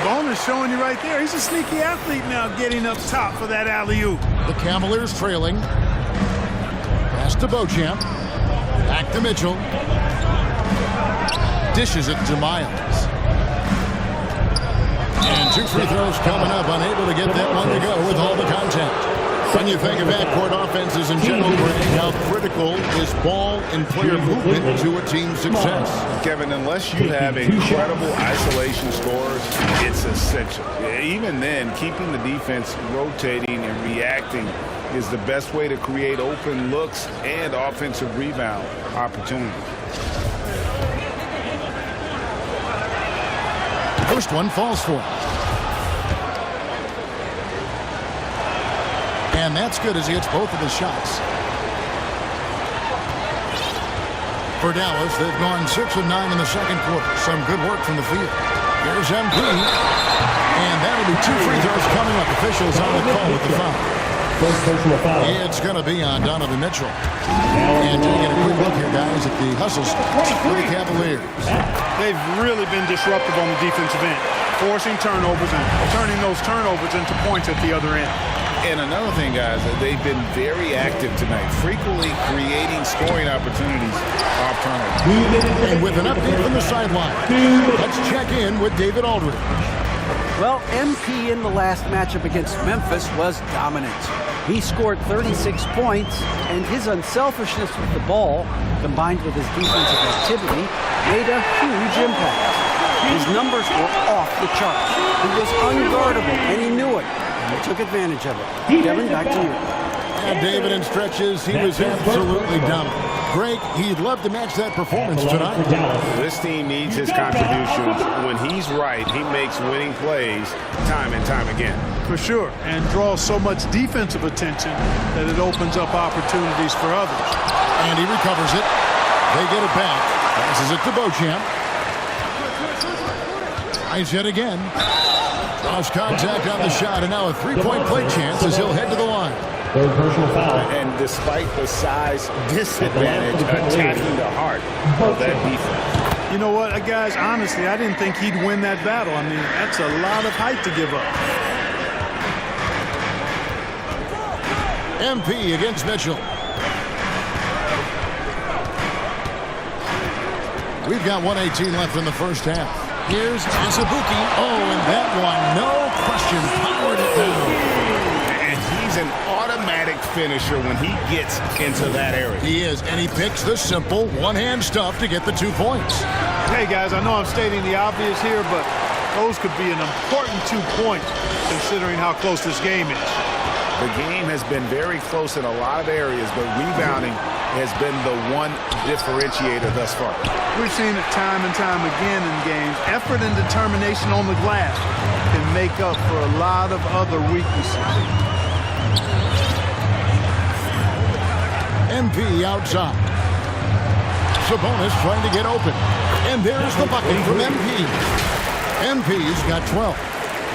Sabonis showing you right there. He's a sneaky athlete now getting up top for that alley-oop. The Cavaliers trailing. Pass to Beauchamp. Back to Mitchell. Dishes it to Miles. And 2 free throws coming up. Unable to get that one to go with all the contact. When you think of backcourt offenses in general, Greg, how critical is ball and player movement to a team's success? Kevin, unless you have incredible isolation scores, it's essential. Even then, keeping the defense rotating and reacting is the best way to create open looks and offensive rebound opportunities. First one falls for him. And that's good as he hits both of his shots. For Dallas, they've gone 6 of 9 in the second quarter. Some good work from the field. Here's MP. And that'll be 2 free throws coming up. Officials on the call with the foul. First personal foul. It's going to be on Donovan Mitchell. And taking a quick look here, guys, at the hustles for the Cavaliers. They've really been disruptive on the defensive end, forcing turnovers and turning those turnovers into points at the other end. And another thing, guys, they've been very active tonight, frequently creating scoring opportunities off turnovers. And with an update from the sideline, let's check in with David Aldridge. Well, MP in the last matchup against Memphis was dominant. He scored 36 points, and his unselfishness with the ball, combined with his defensive activity, made a huge impact. His numbers were off the charts. He was unguardable, and he knew it. He took advantage of it. Devin, back to you. And David, in stretches, he was absolutely dominant. Greg, he'd love to match that performance tonight. This team needs his contributions. When he's right, he makes winning plays time and time again. For sure, and draws so much defensive attention that it opens up opportunities for others. And he recovers it. They get it back. Passes it to Beauchamp. Tries yet again. Draws contact on the shot, and now a 3-point play chance as he'll head to the line. Third personal foul. And despite the size disadvantage, attacking the heart of that defense. You know what, guys, honestly, I didn't think he'd win that battle. I mean, that's a lot of height to give up. MP against Mitchell. We've got 1:18 left in the first half. Here's Asabuki. Oh, and that one, no question, powered it down. And he's an automatic finisher when he gets into that area. He is, and he picks the simple one-hand stuff to get the 2 points. Hey, guys, I know I'm stating the obvious here, but Those could be an important 2 points considering how close this game is. The game has been very close in a lot of areas, but rebounding has been the one differentiator thus far. We've seen it time and time again in games. Effort and determination on the glass can make up for a lot of other weaknesses. MP outside. Sabonis trying to get open. And there's the bucket from MP. MP's got 12.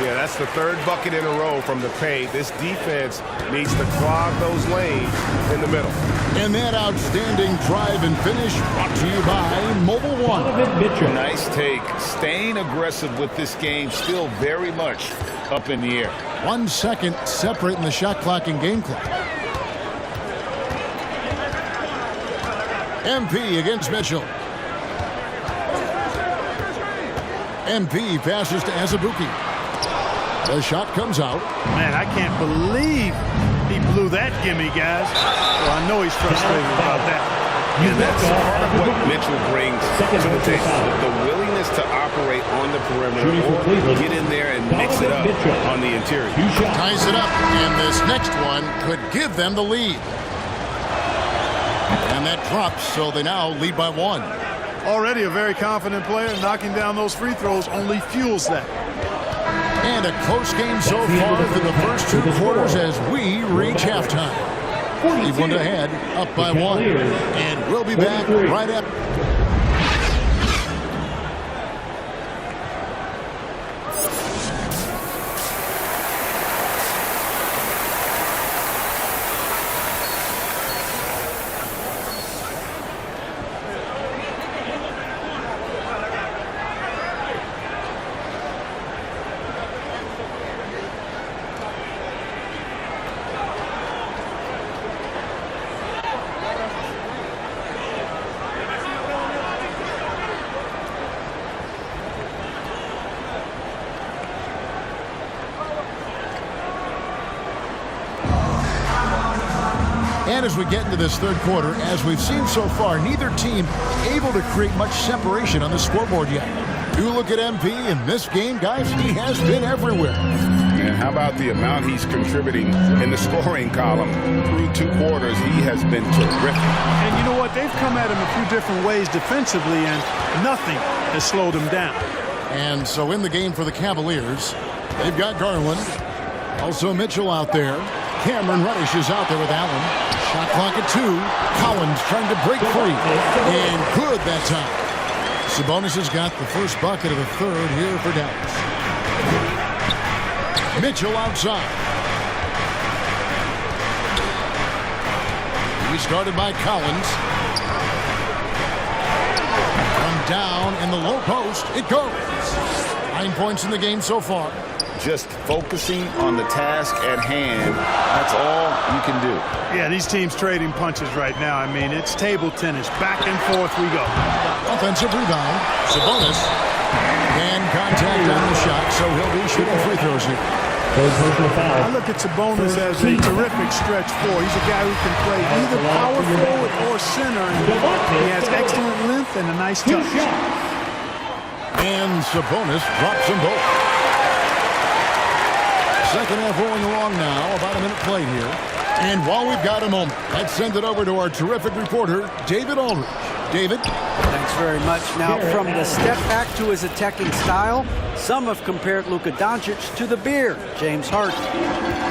Yeah, that's the third bucket in a row from the paint. This defense needs to clog those lanes in the middle. And that outstanding drive and finish brought to you by Mobile One. Nice take. Staying aggressive with this game, still very much up in the air. 1 second separating the shot clock and game clock. MP against Mitchell. MP passes to Azubuike. The shot comes out. Man, I can't believe he blew that gimme, guys. Well, I know he's frustrated about that. And that's part of what Mitchell brings to the table. The willingness to operate on the perimeter or get in there and mix it up on the interior. Ties it up, and this next one could give them the lead. And that drops, so they now lead by 1. Already a very confident player. Knocking down those free throws only fuels that. And a close game so far through the first 2 quarters as we reach halftime. Cleveland ahead, up by 1. And we'll be back right after. And as we get into this third quarter, as we've seen so far, neither team able to create much separation on the scoreboard yet. You look at MP in this game, guys, he has been everywhere. And how about the amount he's contributing in the scoring column through 2 quarters? He has been terrific. And you know what? They've come at him a few different ways defensively, and nothing has slowed him down. And so in the game for the Cavaliers, they've got Garland. Also Mitchell out there. Cameron Reddish is out there with Allen. Shot clock at 2. Collins trying to break free. And good that time. Sabonis has got the first bucket of the third here for Dallas. Mitchell outside. He's guarded by Collins. From down in the low post, it goes. 9 points in the game so far. Just focusing on the task at hand. That's all you can do. Yeah, these teams trading punches right now. I mean, it's table tennis. Back and forth we go. Offensive rebound. Sabonis. And contact on the shot, so he'll be shooting free throws here. I look at Sabonis as a terrific stretch 4. He's a guy who can play either power forward or center. And he has excellent length and a nice touch. And Sabonis drops them both. Second half rolling along now, about a minute played here. And while we've got a moment, let's send it over to our terrific reporter, David Aldridge. David? Thanks very much. Now, from the step back to his attacking style, some have compared Luka Doncic to the Bear, James Harden.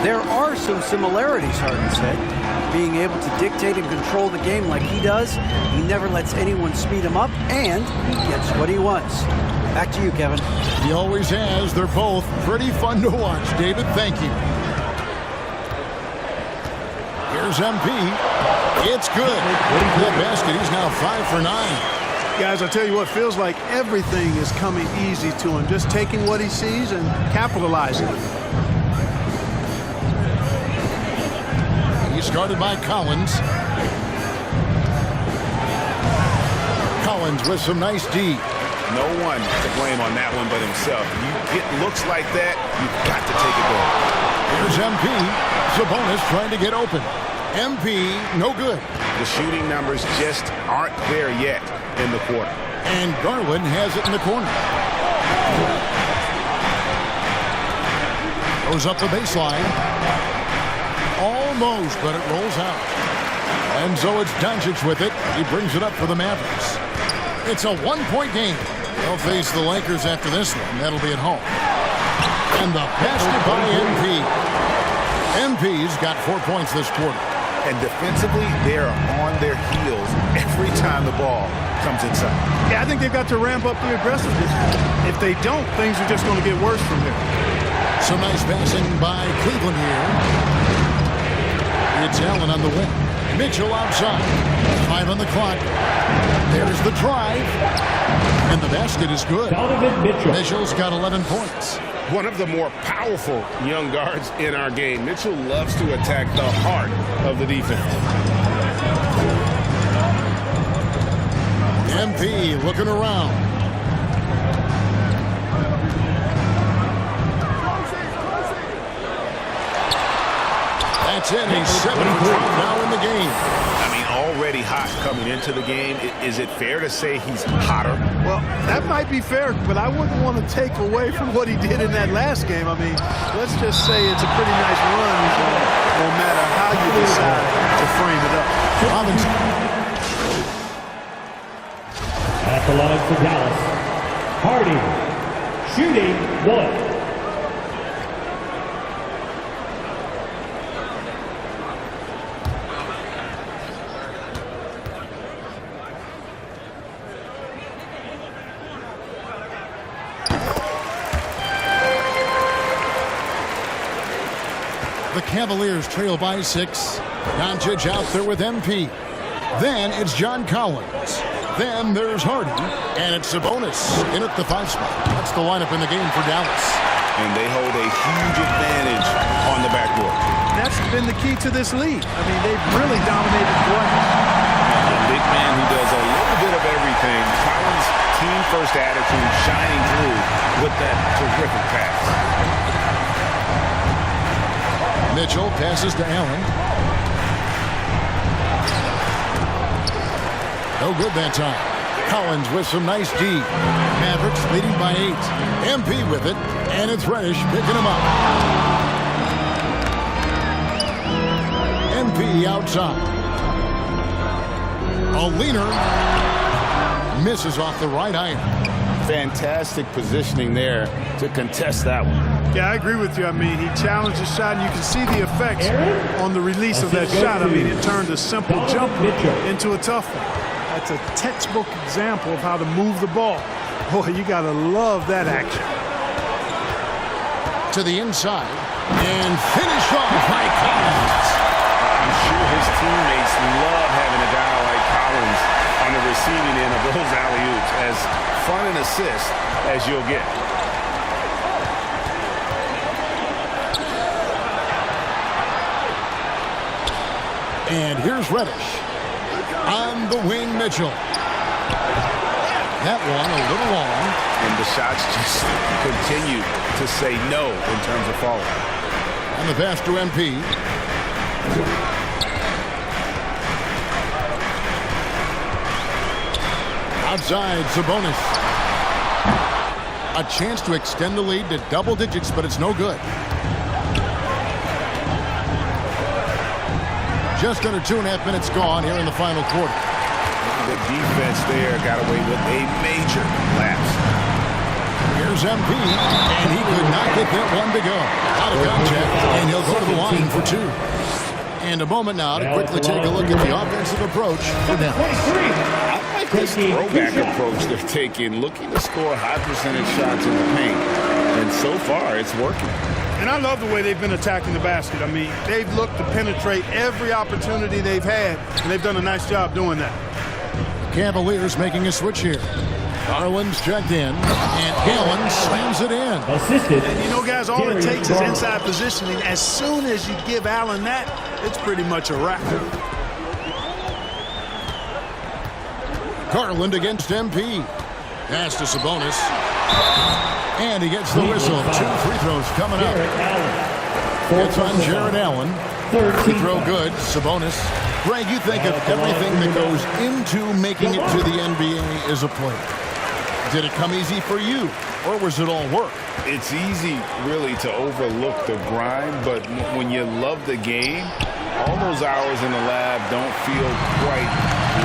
There are some similarities, Harden said. Being able to dictate and control the game like he does, he never lets anyone speed him up, and he gets what he wants. Back to you, Kevin. He always has. They're both pretty fun to watch. David, thank you. Here's MP. It's good. That basket, he's now 5 for 9. Guys, I tell you what, feels like everything is coming easy to him. Just taking what he sees and capitalizing. He's guarded by Collins. Collins with some nice D. No one to blame on that one but himself. You get looks like that, you've got to take it back. Here's MP. Sabonis trying to get open. MP, no good. The shooting numbers just aren't there yet in the quarter. And Garland has it in the corner. Goes up the baseline. Almost, but it rolls out. And so it's Doncic with it. He brings it up for the Mavericks. It's a one-point game. They'll face the Lakers after this one. That'll be at home. And the basket by MP. MP's got 4 points this quarter. And defensively, they are on their heels every time the ball comes inside. Yeah, I think they've got to ramp up the aggressiveness. If they don't, things are just going to get worse from here. Some nice passing by Cleveland here. It's Allen on the wing. Mitchell outside. 5 on the clock. There's the drive. And the basket is good. Mitchell's got 11 points. One of the more powerful young guards in our game. Mitchell loves to attack the heart of the defense. MP looking around. That's it. He's 7 for 12 now in the game. I mean, already hot coming into the game. Is it fair to say he's hotter? Well, that might be fair, but I wouldn't want to take away from what he did in that last game. I mean, let's just say it's a pretty nice run no matter how you decide to frame it up. At the line for Dallas, Hardy, shooting 1. The Cavaliers trail by 6. Doncic out there with MP. Then it's John Collins. Then there's Hardy. And it's Sabonis in at the 5 spot. That's the lineup in the game for Dallas. And they hold a huge advantage on the backboard. That's been the key to this league. I mean, they've really dominated the play. A big man who does a little bit of everything. Collins' team-first attitude shining through with that terrific pass. Mitchell passes to Allen. No good that time. Collins with some nice D. Mavericks leading by 8. MP with it, and it's Reddish picking him up. MP outside. A leaner misses off the right iron. Fantastic positioning there to contest that one. Yeah, I agree with you. I mean, he challenged the shot, and you can see the effects on the release of that shot. I mean, it turned a simple jumper into a tough one. That's a textbook example of how to move the ball. Boy, you got to love that action. To the inside, and finish off by Collins. I'm sure his teammates love having a guy like Collins on the receiving end of those alley-oops. As fun an assist as you'll get. And here's Reddish. On the wing, Mitchell. That one a little long. And the shots just continue to say no in terms of falling. And the pass to MP. Outside, Sabonis. A chance to extend the lead to double digits, but it's no good. Just under 2.5 minutes gone here in the final quarter. The defense there got away with a major lapse. Here's MP, and he could not get that one to go. Out of contact, and he'll go to the line for 2. And a moment now to quickly take a look at the offensive approach for Dallas. I like this throwback approach they're taking, looking to score high percentage shots in the paint. And so far, it's working. And I love the way they've been attacking the basket. I mean, they've looked to penetrate every opportunity they've had, and they've done a nice job doing that. Cavaliers making a switch here. Garland's checked in, and Allen slams it in. Assisted. And you know, guys, all it takes is inside positioning. As soon as you give Allen that, it's pretty much a wrap. Garland against MP. Pass to Sabonis. And he gets the whistle. 2 free throws coming up. It's on Jared Allen. Free throw good. Sabonis. Greg, you think of everything that goes into making it to the NBA as a player. Did it come easy for you, or was it all work? It's easy, really, to overlook the grind, but when you love the game, all those hours in the lab don't feel quite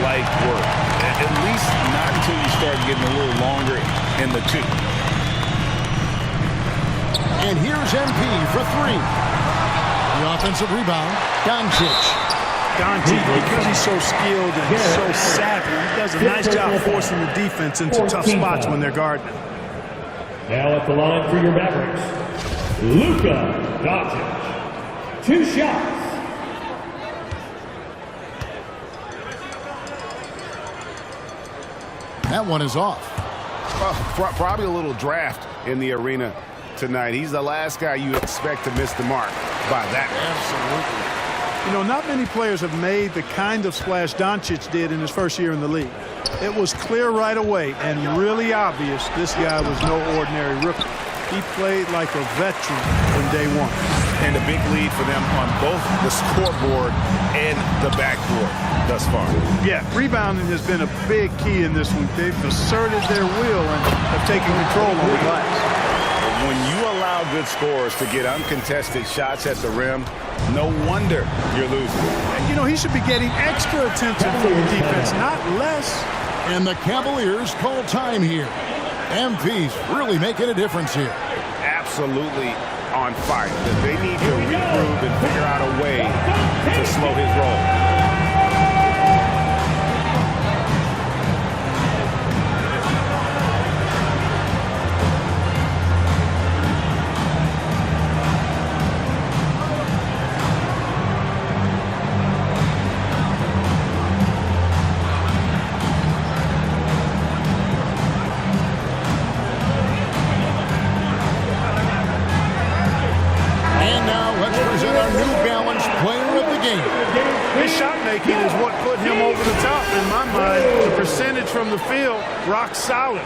like work. At least not until you start getting a little longer in the tooth. And here's MP for three. The offensive rebound, Doncic. Doncic, because he's so skilled and so savvy, he does a nice job forcing the defense into tough spots when they're guarding him. Now at the line for your Mavericks, Luka Doncic. 2 shots. That one is off. Probably a little draft in the arena tonight. He's the last guy you expect to miss the mark by that. Absolutely. You know, not many players have made the kind of splash Doncic did in his first year in the league. It was clear right away and really obvious this guy was no ordinary rookie. He played like a veteran from day one. And a big lead for them on both the scoreboard and the backboard thus far. Yeah, rebounding has been a big key in this one. They've asserted their will and have taken control on the glass. When you allow good scorers to get uncontested shots at the rim, no wonder you're losing. And, you know, he should be getting extra attention from the defense, not less. And the Cavaliers call time here. MP's really making a difference here. Absolutely on fire. They need to regroup and figure out a way to slow his roll. His shot making is what put him over the top in my mind. The percentage from the field, rock solid.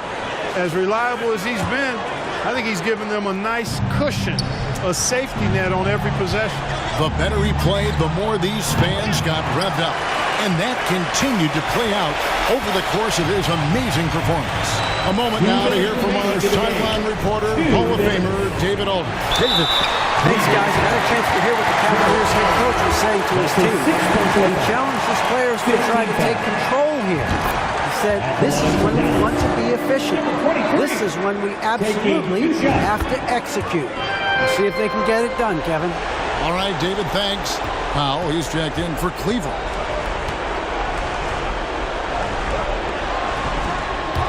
As reliable as he's been, I think he's given them a nice cushion, a safety net on every possession. The better he played, the more these fans got revved up. And that continued to play out over the course of his amazing performance. A moment now to hear from our sideline reporter, Hall of Famer David Aldridge. David. Thanks, guys. I got a chance to hear what the Cavaliers head coach was saying to his team. He challenged his players to try to take control here. He said, this is when we want to be efficient. This is when we absolutely have to execute. We'll see if they can get it done, Kevin. All right, David, thanks. Now he's checked in for Cleveland.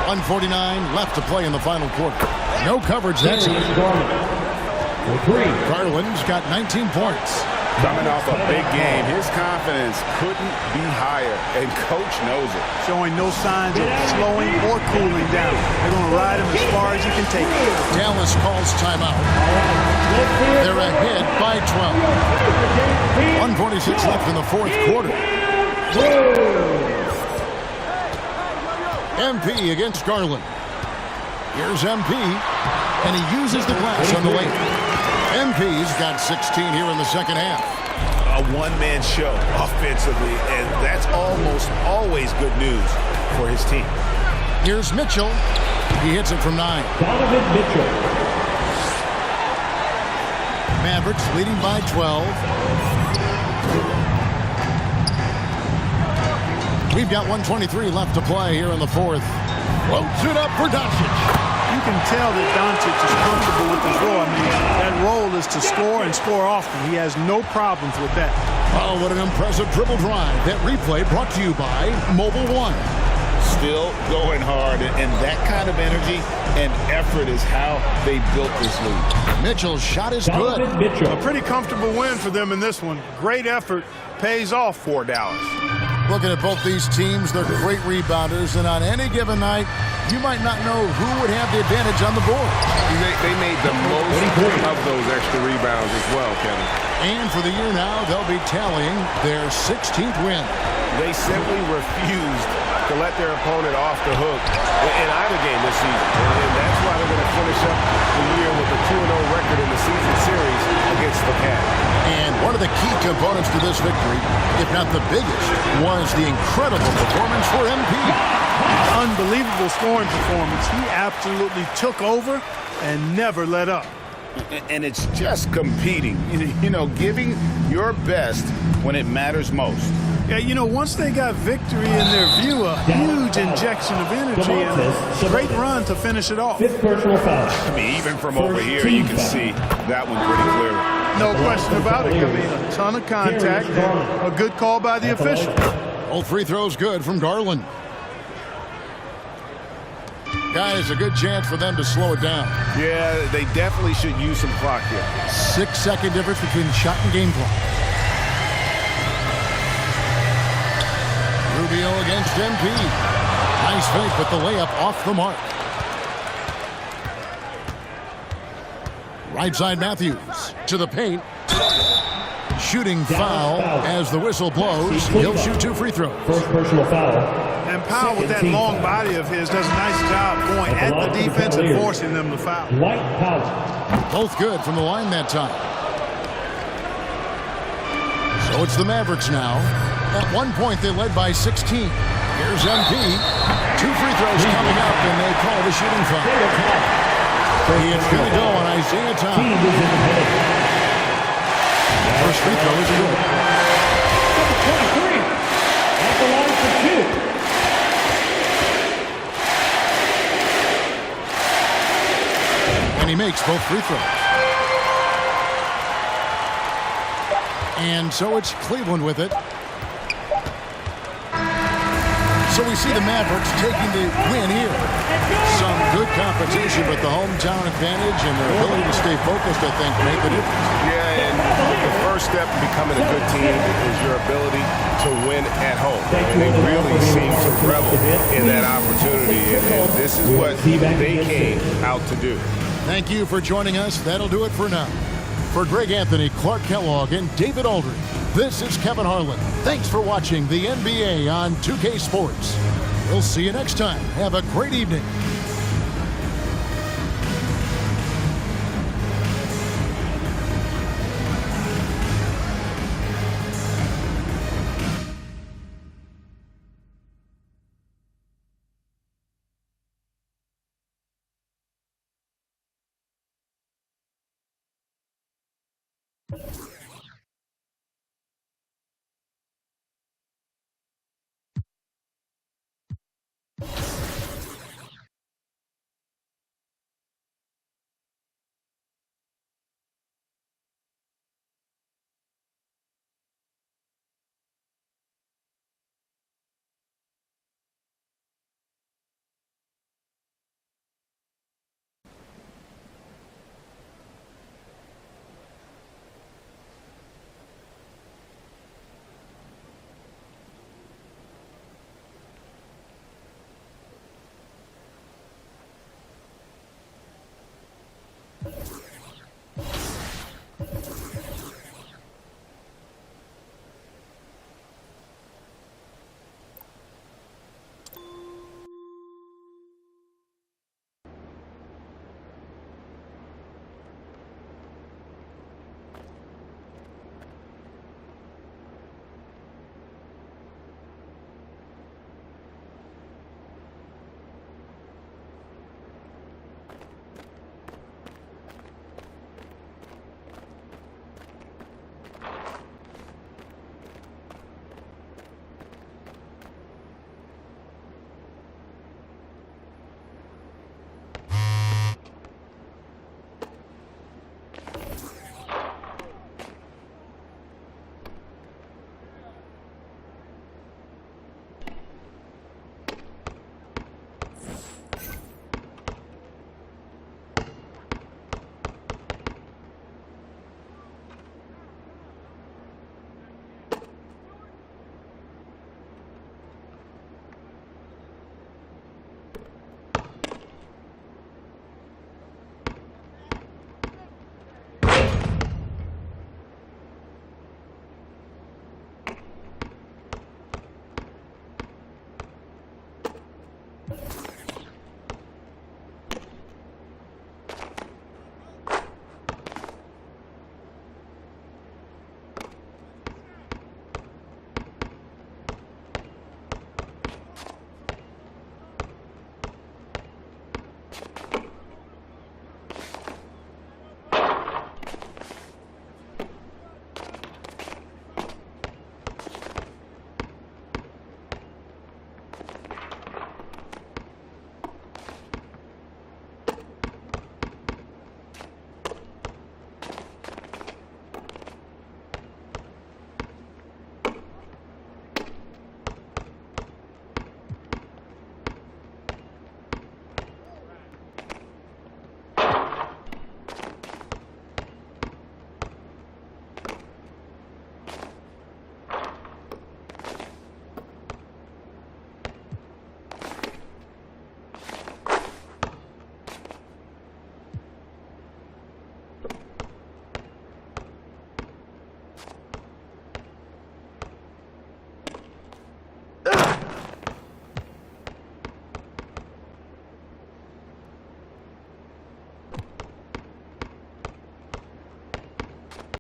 1:49 left to play in the final quarter. No coverage that time. Garland's got 19 points. Coming off a big game, his confidence couldn't be higher, and coach knows it. Showing no signs of slowing or cooling down. They're going to ride him as far as he can take it. Dallas calls timeout. They're ahead by 12. 1:46 left in the fourth quarter. MP against Garland. Here's MP, and he uses the glass on the lane. MP's got 16 here in the second half. A one-man show offensively, and that's almost always good news for his team. Here's Mitchell. He hits it from 9. Donovan Mitchell. Mavericks leading by 12. We've got 1:23 left to play here in the fourth. Floats it up for Doncic. You can tell that Doncic is comfortable with his role. I mean, that role is to score and score often. He has no problems with that. Oh, what an impressive dribble drive. That replay brought to you by Mobile One. Still going hard, and that kind of energy and effort is how they built this league. Mitchell's shot is good. A pretty comfortable win for them in this one. Great effort pays off for Dallas. Looking at both these teams, they're great rebounders, and on any given night, you might not know who would have the advantage on the board. They made the most of those extra rebounds as well, Kevin. And for the year now, they'll be tallying their 16th win. They simply refused to let their opponent off the hook in either game this season. And that's why they're going to finish up the year with a 2-0 record in the season series against the Cavs. And one of the key components to this victory, if not the biggest, was the incredible performance for MP. Unbelievable the scoring performance. He absolutely took over and never let up. And it's just competing, you know, giving your best when it matters most. Yeah, you know, once they got victory in their view, a huge injection of energy and a great run to finish it off. Fifth personal foul. I mean, even from over here, you can see that one pretty clearly. No question about it. I mean, a ton of contact and a good call by the official. Both free throws good from Garland. Guys, a good chance for them to slow it down. Yeah, they definitely should use some clock here. 6-second difference between shot and game clock. Rubio against MP. Nice fake, but the layup off the mark. Right side Matthews to the paint. Shooting foul as the whistle blows. He'll shoot 2 free throws. First personal foul. And Powell, with that long body of his, does a nice job going at the defense and forcing them to foul. White Powell. Both good from the line that time. So it's the Mavericks now. At one point, they led by 16. Here's MP. 2 free throws coming up, and they call the shooting foul. It's going to go on Isaiah Thomas. First free throw is good. 23. At the line for 2. And he makes both free throws. And so it's Cleveland with it. So we see the Mavericks taking the win here. Some good competition, but the hometown advantage and their ability to stay focused, I think, made the difference. Yeah, and the first step in becoming a good team is your ability to win at home. And they really seem to revel in that opportunity, and this is what they came out to do. Thank you for joining us. That'll do it for now. For Greg Anthony, Clark Kellogg, and David Aldridge, this is Kevin Harlan. Thanks for watching the NBA on 2K Sports. We'll see you next time. Have a great evening. Two.